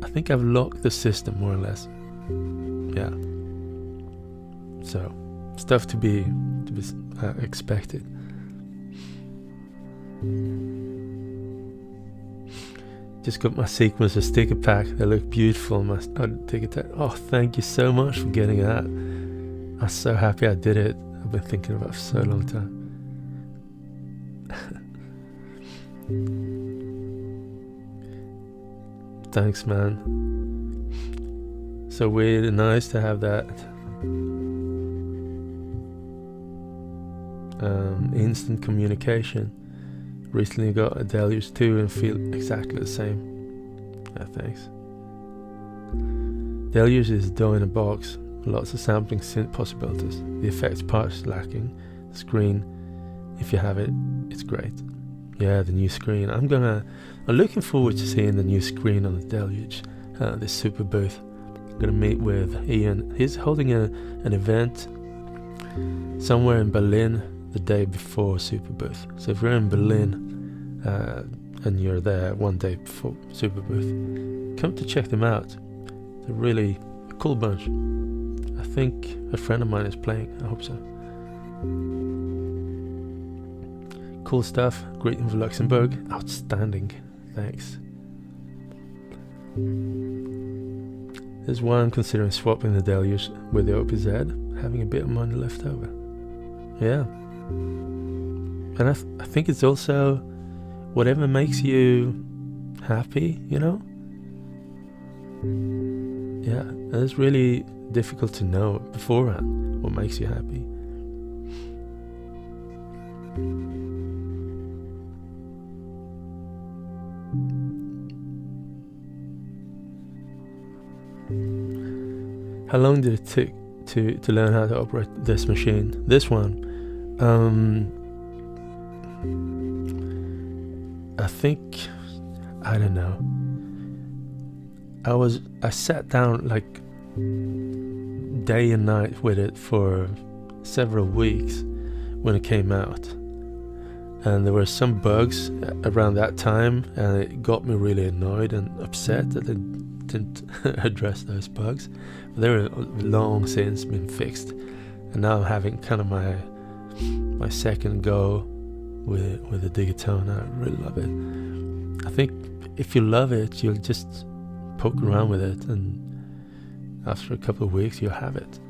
I think I've locked the system more or less. Yeah. So stuff to be expected. Just got my sequencer sticker pack. They look beautiful. My ticker tag. Oh, thank you so much for getting that. I'm so happy I did it. I've been thinking about it for so long time. Thanks, man. So weird and nice to have that instant communication. Recently got a Deluge too and feel exactly the same. Yeah, thanks. Deluge is dough in a box. Lots of sampling synth possibilities. The effects part is lacking. The screen, if you have it, it's great. Yeah, the new screen. I'm looking forward to seeing the new screen on the Deluge. This super booth. I'm gonna meet with Ian. He's holding an event somewhere in Berlin the day before Super Booth. So if you're in Berlin and you're there one day before Super Booth, come to check them out. They're really a cool bunch. I think a friend of mine is playing. I hope so. Cool stuff. Greeting from Luxembourg. Outstanding. Thanks. There's one I'm considering swapping the Deluge with the OPZ, having a bit of money left over. Yeah. And I think it's also whatever makes you happy, you know? Yeah, and it's really difficult to know beforehand what makes you happy. How long did it take to learn how to operate this machine? This one, I think, I don't know. I sat down like day and night with it for several weeks when it came out. And there were some bugs around that time, and it got me really annoyed and upset that I didn't address those bugs. But they were long since been fixed, and now I'm having kind of my second go with the Digitone. I really love it. I think if you love it, you'll just poke around with it, and after a couple of weeks you'll have it.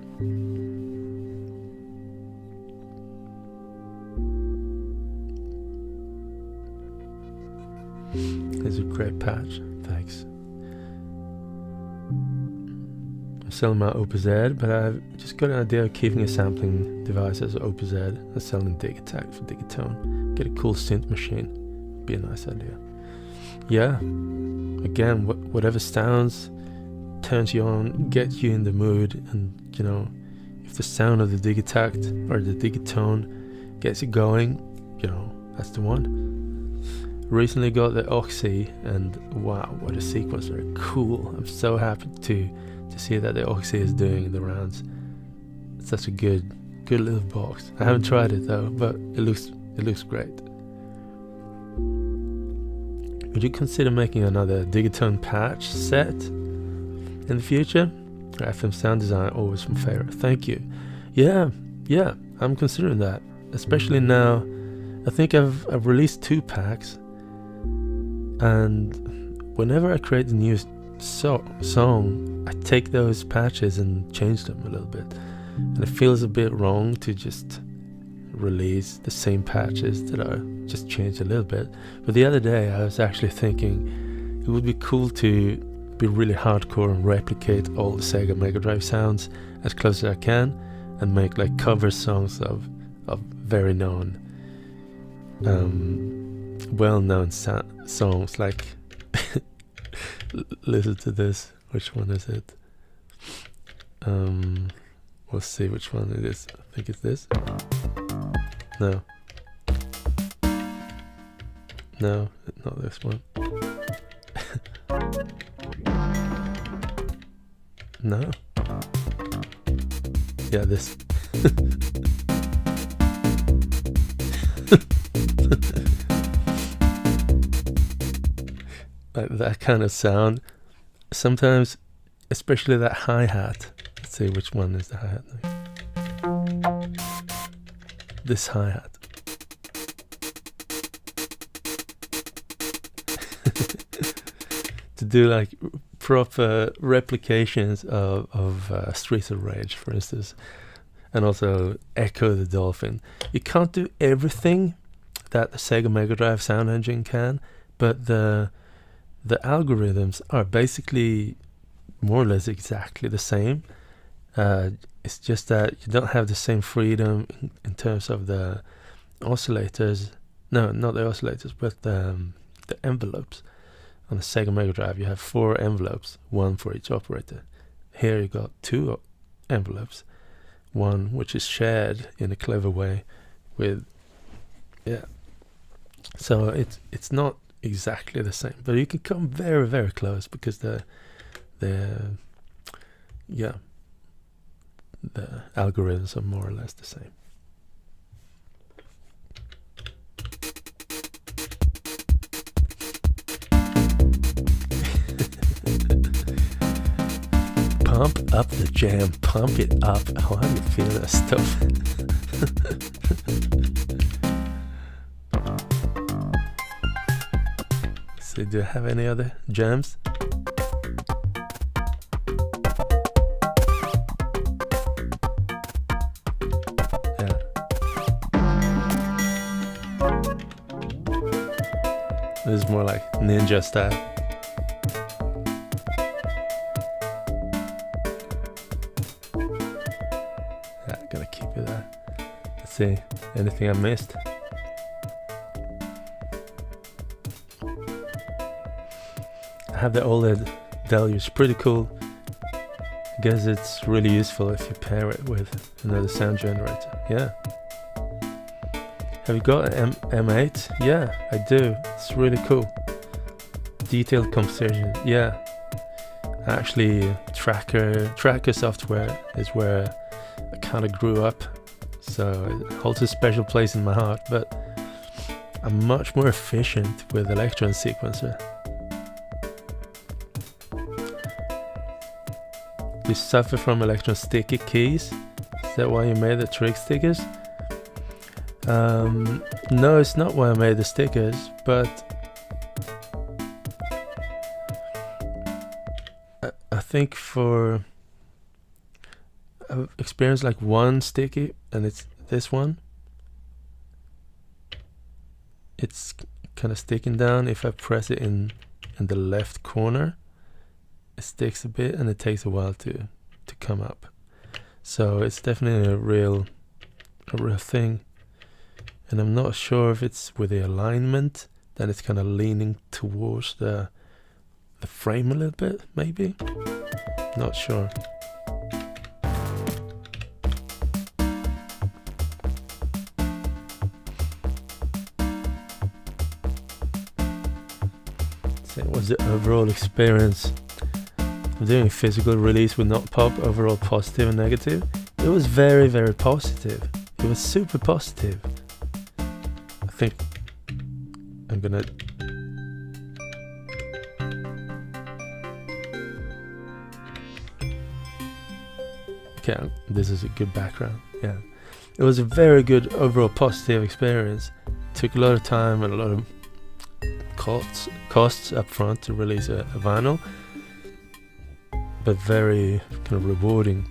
It's a great patch, thanks. I'm selling my OPZ, but I've just got an idea of keeping a sampling device as OPZ and selling Digitone for Digitone. Get a cool synth machine, be a nice idea. Yeah, again, whatever sounds turns you on, gets you in the mood, and you know, if the sound of the Digitact or the Digitone gets you going, you know, that's the one. Recently got the Oxy, and wow, what a sequencer! Cool. I'm so happy to see that the Oxy is doing the rounds. It's such a good little box. I haven't tried it though, but it looks great. Would you consider making another Digitone patch set in the future? FM sound design, always my favorite. Thank you. Yeah, I'm considering that, especially now I think I've released 2 packs, and whenever I create a new song, I take those patches and change them a little bit, and it feels a bit wrong to just release the same patches that I just changed a little bit. But the other day I was actually thinking it would be cool to be really hardcore and replicate all the Sega Mega Drive sounds as close as I can, and make like cover songs of very known well-known songs. Like listen to this. Which one is it? We'll see which one it is. I think it's this. No, not this one. No. Yeah, this. Like that kind of sound. Sometimes, especially that hi-hat. Let's see which one is the hi-hat. This hi-hat. To do like proper replications of Streets of Rage, for instance, and also Echo the Dolphin. You can't do everything that the Sega Mega Drive sound engine can, but the algorithms are basically more or less exactly the same. It's just that you don't have the same freedom in terms of the oscillators. No, not the oscillators, but the envelopes. On the Sega Mega Drive, you have 4 envelopes, 1 for each operator. Here you got 2 envelopes, one which is shared in a clever way with, yeah. So it's not exactly the same, but you can come very, very close, because the algorithms are more or less the same. Pump up the jam, pump it up. How do you feel that stuff? So, do I have any other jams? Yeah. This is more like ninja style. Gonna keep it there. Let's see, anything I missed? I have the OLED deluge, pretty cool. I guess it's really useful if you pair it with another sound generator. Yeah. Have you got an M8? Yeah, I do. It's really cool. Detailed composition. Yeah. Actually, tracker software is where I kind of grew up, so it holds a special place in my heart, but I'm much more efficient with Electron Sequencer. You suffer from Electron sticky keys? Is that why you made the trick stickers? No, it's not why I made the stickers, but I think I've experienced like one sticky, and it's this one. It's kind of sticking down. If I press it in the left corner, it sticks a bit, and it takes a while to come up. So it's definitely a real thing. And I'm not sure if it's with the alignment that it's kind of leaning towards the frame a little bit, maybe. Not sure. So it was the overall experience of doing physical release with Not Pop, overall positive and negative. It was very, very positive. It was super positive. I think I'm gonna okay, this is a good background. Yeah, it was a very good overall positive experience took a lot of time and a lot of costs up front to release a vinyl, but very kind of rewarding.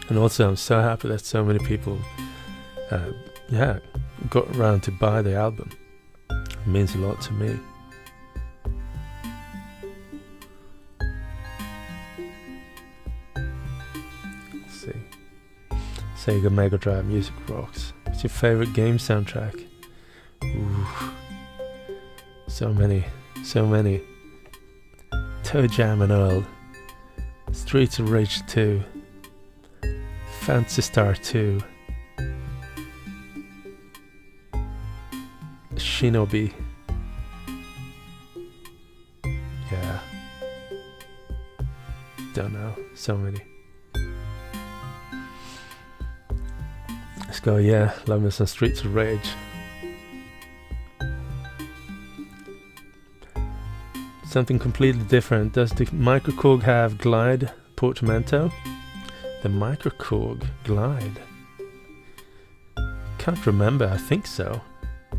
And also I'm so happy that so many people got around to buy the album. It means a lot to me. Let's see. Sega Mega Drive Music Rocks. What's your favorite game soundtrack? Ooh. So many. Toe Jam and Earl, Streets of Rage 2, Phantasy Star 2, Shinobi. Yeah. Don't know. So many. Let's go, yeah. Love me some Streets of Rage. Something completely different. Does the Microkorg have glide portamento? The Microkorg glide? Can't remember. I think so.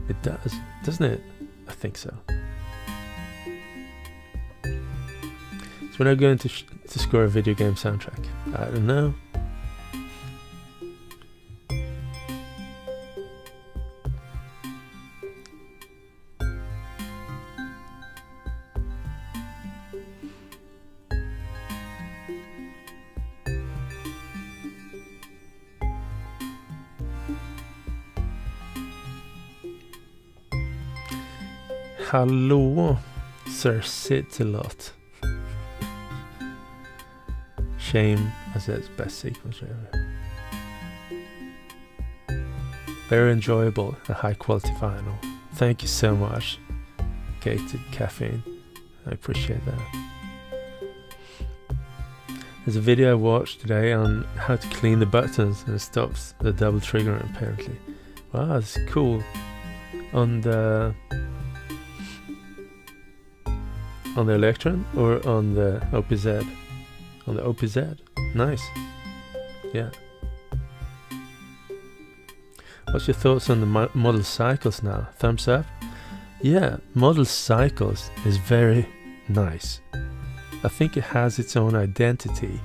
It does, doesn't it? I think so. So we're not going to score a video game soundtrack. I don't know. Hallå, Sir Sitalot. Shame, I said it's best sequence ever. Very enjoyable, a high quality vinyl. Thank you so much, Gated Caffeine. I appreciate that. There's a video I watched today on how to clean the buttons and it stops the double triggering apparently. Wow, that's cool. On the Electron or on the OPZ? On the OPZ. Nice. Yeah. What's your thoughts on the model cycles now? Thumbs up? Yeah, model cycles is very nice. I think it has its own identity.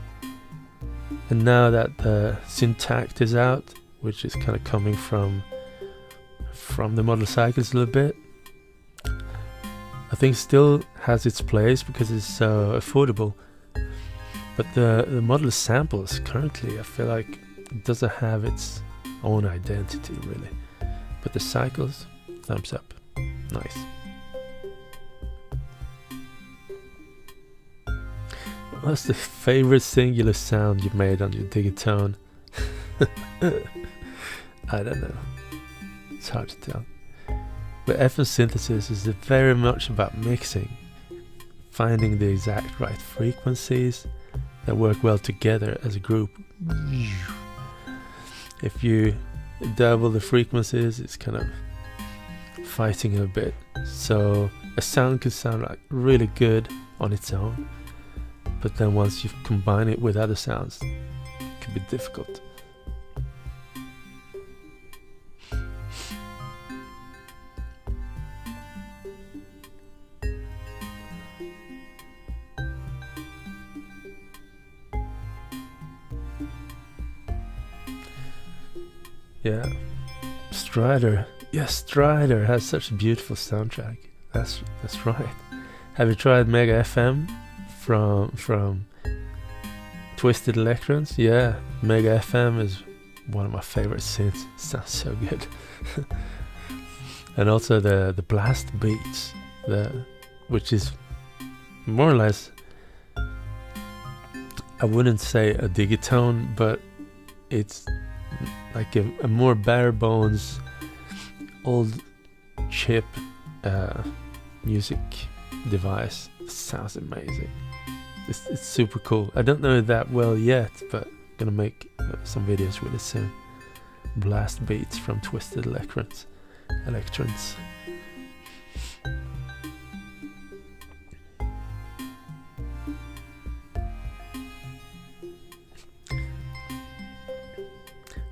And now that the Syntact is out, which is kind of coming from the model cycles a little bit, I think still has its place because it's so affordable. But the model samples currently, I feel like it doesn't have its own identity really. But the cycles, thumbs up. Nice. What's the favorite singular sound you made on your Digitone? I don't know. It's hard to tell. But FM synthesis is very much about mixing, finding the exact right frequencies that work well together as a group. If you double the frequencies, it's kind of fighting a bit. So a sound could sound like really good on its own, but then once you combine it with other sounds, it can be difficult. Yeah, Strider. Yes, Strider has such a beautiful soundtrack. That's right. Have you tried Mega FM from Twisted Electrons? Yeah, Mega FM is one of my favorite synths. Sounds so good. And also the blast beats, which is more or less, I wouldn't say a Digitone, but it's like a more bare bones old chip music device. It sounds amazing. It's super cool. I don't know it that well yet, but I'm gonna make some videos really soon. Blast beats from Twisted Electrons.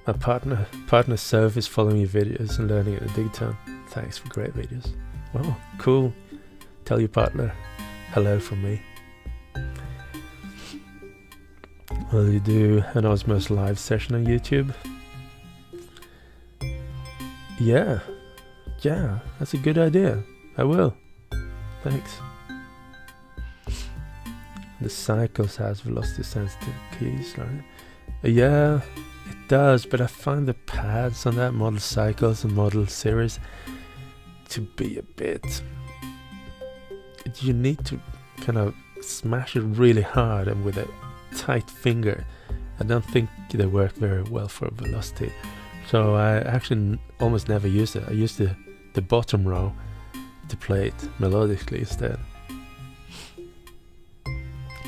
My partner Soph is following your videos and learning at the Digitone. Thanks for great videos. Oh, cool. Tell your partner hello from me. Will you do an Osmos live session on YouTube? Yeah, that's a good idea. I will. Thanks. The cycles has velocity sensitive keys, right? Yeah, it does, but I find the pads on that model cycles and model series to be a bit... You need to kind of smash it really hard and with a tight finger. I don't think they work very well for velocity. So I actually almost never use it. I use the bottom row to play it melodically instead,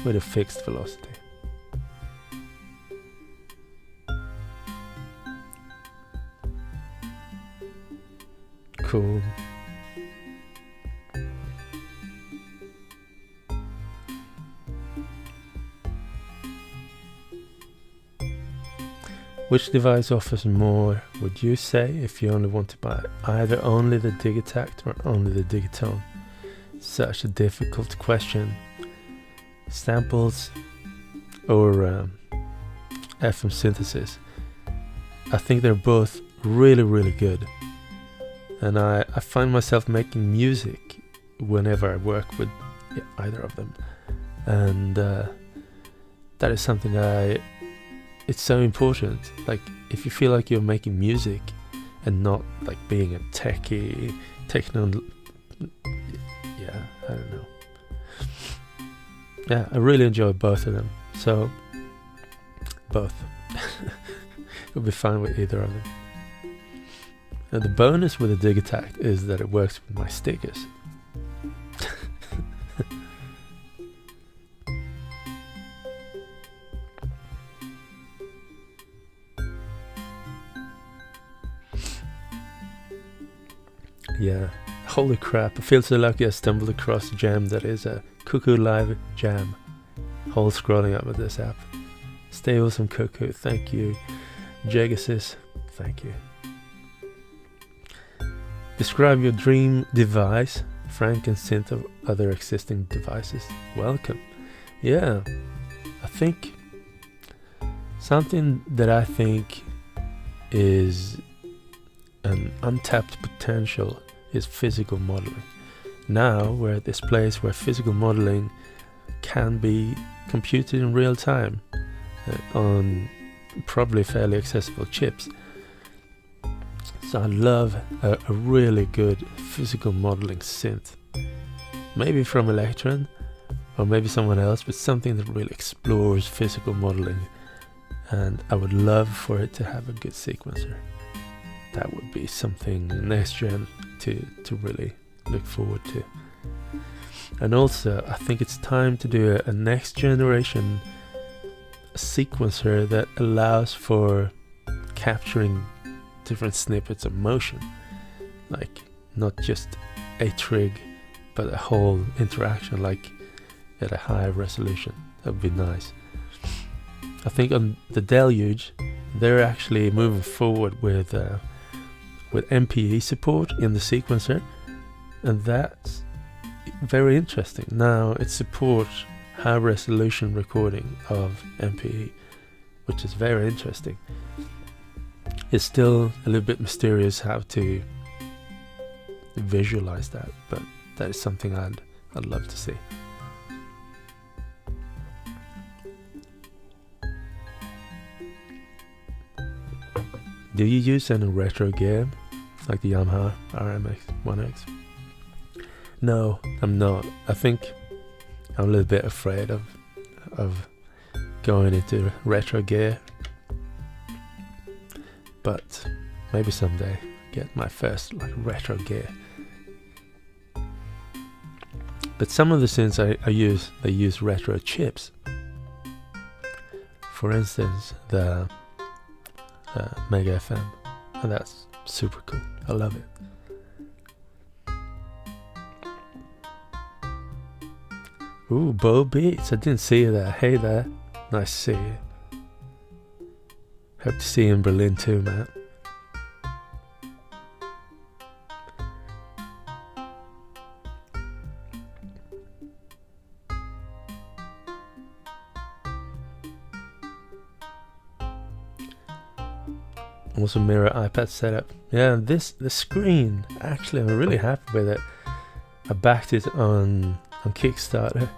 with a fixed velocity. Cool. Which device offers more, would you say, if you only want to buy either only the Digitact or only the Digitone? Such a difficult question. Samples or FM synthesis. I think they're both really, really good. And I find myself making music whenever I work with either of them. And that is something it's so important. Like, if you feel like you're making music and not like being a techie, yeah, I don't know. Yeah, I really enjoy both of them. So, both. You'll be fine with either of them. Now, the bonus with the Digitact is that it works with my stickers. Yeah, holy crap, I feel so lucky I stumbled across a jam that is a Cuckoo Live jam. Whole scrolling up with this app. Stay awesome, Cuckoo, thank you. Jegasis, thank you. Describe your dream device, Frank and synth of other existing devices. Welcome. Yeah, I think something that I think is an untapped potential is physical modeling. Now we're at this place where physical modeling can be computed in real time on probably fairly accessible chips. So I love a really good physical modeling synth. Maybe from Electron or maybe someone else, but something that really explores physical modeling. And I would love for it to have a good sequencer. That would be something next gen to really look forward to. And also, I think it's time to do a next generation sequencer that allows for capturing different snippets of motion, like not just a trig, but a whole interaction, like at a higher resolution. That would be nice. I think on the Deluge, they're actually moving forward with MPE support in the sequencer, and that's very interesting. Now it supports high resolution recording of MPE, which is very interesting. It's still a little bit mysterious how to visualize that, but that is something I'd love to see. Do you use any retro gear, like the Yamaha RMX 1X? No, I'm not. I think I'm a little bit afraid of going into retro gear, but maybe someday get my first like retro gear. But some of the synths I use, they use retro chips. For instance, the Mega FM, and that's super cool. I love it. Ooh, Bo Beats, I didn't see you there. Hey there, nice to see you. Hope to see you in Berlin too, man. Also mirror iPad setup. Yeah, the screen, actually I'm really happy with it. I backed it on Kickstarter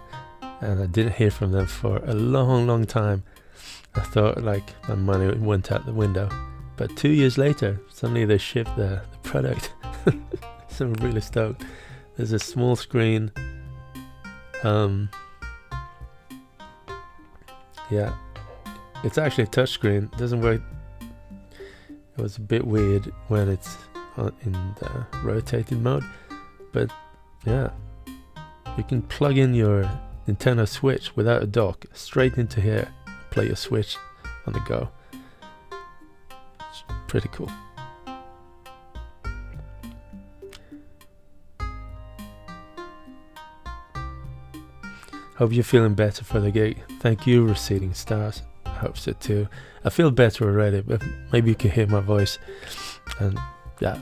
and I didn't hear from them for a long time. I thought like my money went out the window, but 2 years later suddenly they shipped the product. So I'm really stoked. There's a small screen. Yeah, it's actually a touchscreen. It doesn't work. It was a bit weird when it's in the rotated mode, but yeah, you can plug in your Nintendo Switch without a dock straight into here, play your Switch on the go. It's pretty cool. Hope you're feeling better for the gig. Thank you, Receding Stars. I hope so too. I feel better already, but maybe you can hear my voice. And yeah,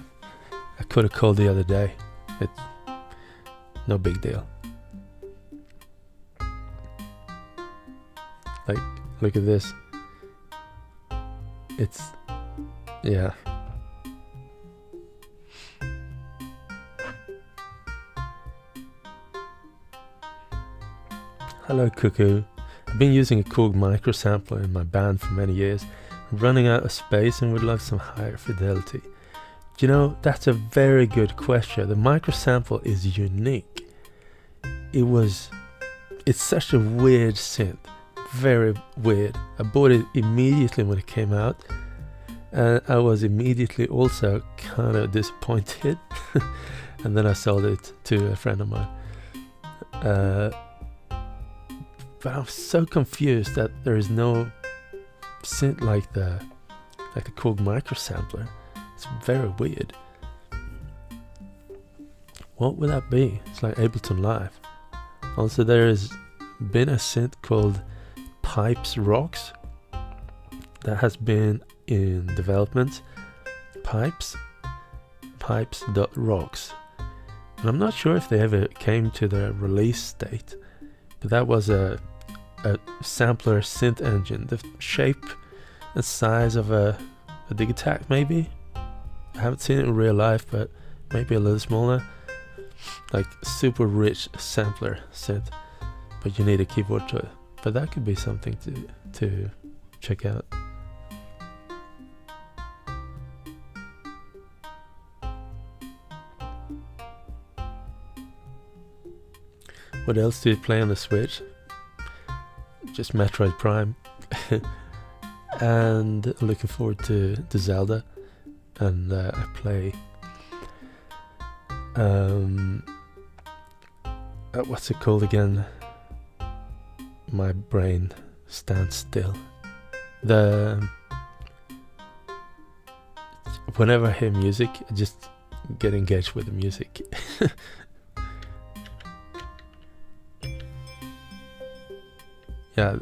I could have called the other day. It's no big deal. Like, look at this. It's, yeah. Hello Cuckoo. I've been using a Korg microsampler in my band for many years. I'm running out of space and would love some higher fidelity. You know, that's a very good question. The microsample is unique. It's such a weird synth. Very weird. I bought it immediately when it came out. And I was immediately also kind of disappointed. And then I sold it to a friend of mine. But I'm so confused that there is no synth like the Korg microsampler. It's very weird. What would that be? It's like Ableton Live. Also, there has been a synth called Pipes Rocks that has been in development. Pipes.rocks. And I'm not sure if they ever came to the release state, but that was a sampler synth engine, the shape and size of a Digitone maybe. I haven't seen it in real life, but maybe a little smaller. Like super rich sampler synth, but you need a keyboard to it. But that could be something to check out. What else do you play on the Switch? Just Metroid Prime. And looking forward to Zelda. And I play what's it called again? My brain stands still. Whenever I hear music, I just get engaged with the music. Yeah,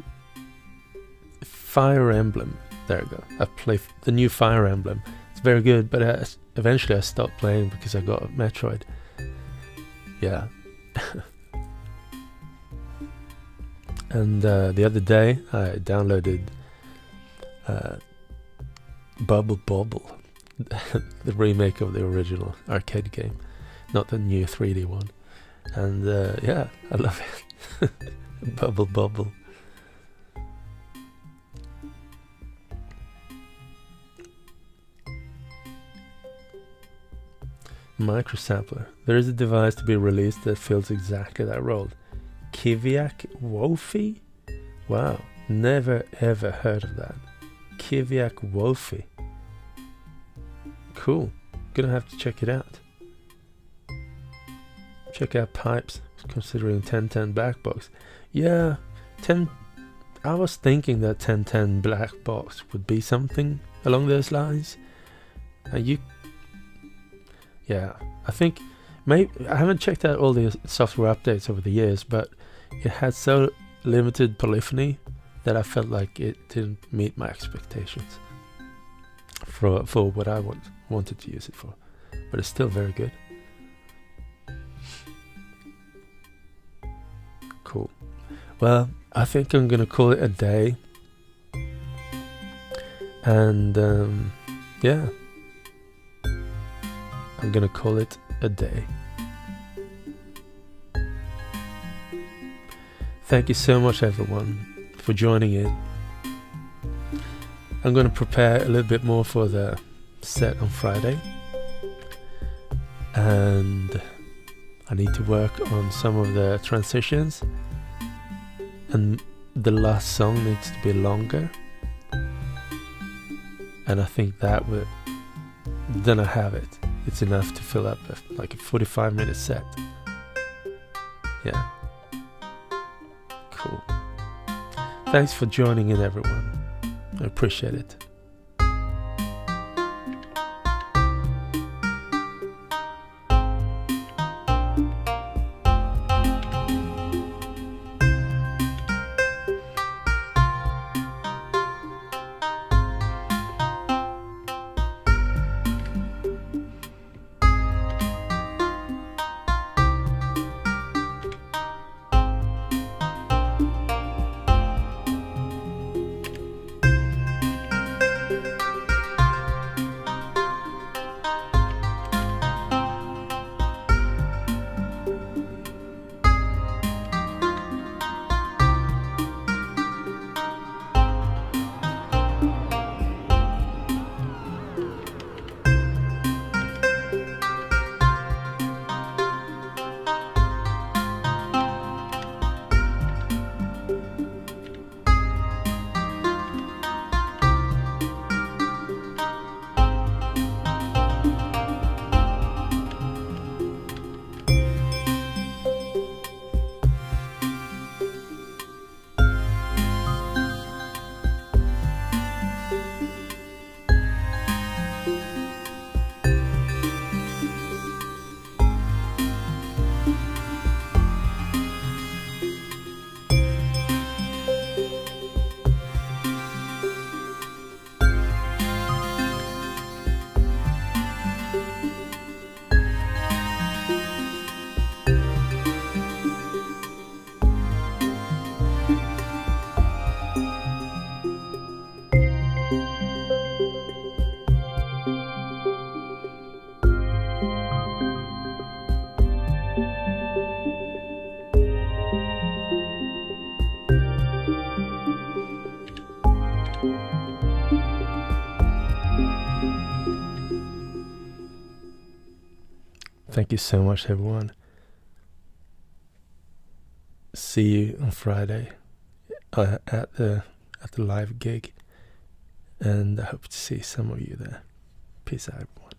Fire Emblem. There we go. I play the new Fire Emblem. It's very good, but eventually I stopped playing because I got a Metroid. Yeah. And the other day I downloaded Bubble Bobble, the remake of the original arcade game, not the new 3D one. And yeah, I love it. Bubble Bobble. Microsampler. There is a device to be released that fills exactly that role. Kiviak Wofi? Wow, never ever heard of that. Kiviak Wofi. Cool. Gonna have to check it out. Check out Pipes, considering 1010 black box. Yeah, I was thinking that 1010 black box would be something along those lines. Yeah, I think maybe I haven't checked out all the software updates over the years, but it had so limited polyphony that I felt like it didn't meet my expectations for what I wanted to use it for. But it's still very good. Cool. Well, I think I'm gonna call it a day. And yeah, I'm gonna call it a day. Thank you so much, everyone, for joining in. I'm gonna prepare a little bit more for the set on Friday, and I need to work on some of the transitions, and the last song needs to be longer, and I think that would, then I have it. It's enough to fill up like a 45-minute set. Yeah, cool. Thanks for joining in, everyone. I appreciate it. Thank you so much, everyone. See you on Friday at the live gig, and I hope to see some of you there. Peace out, everyone.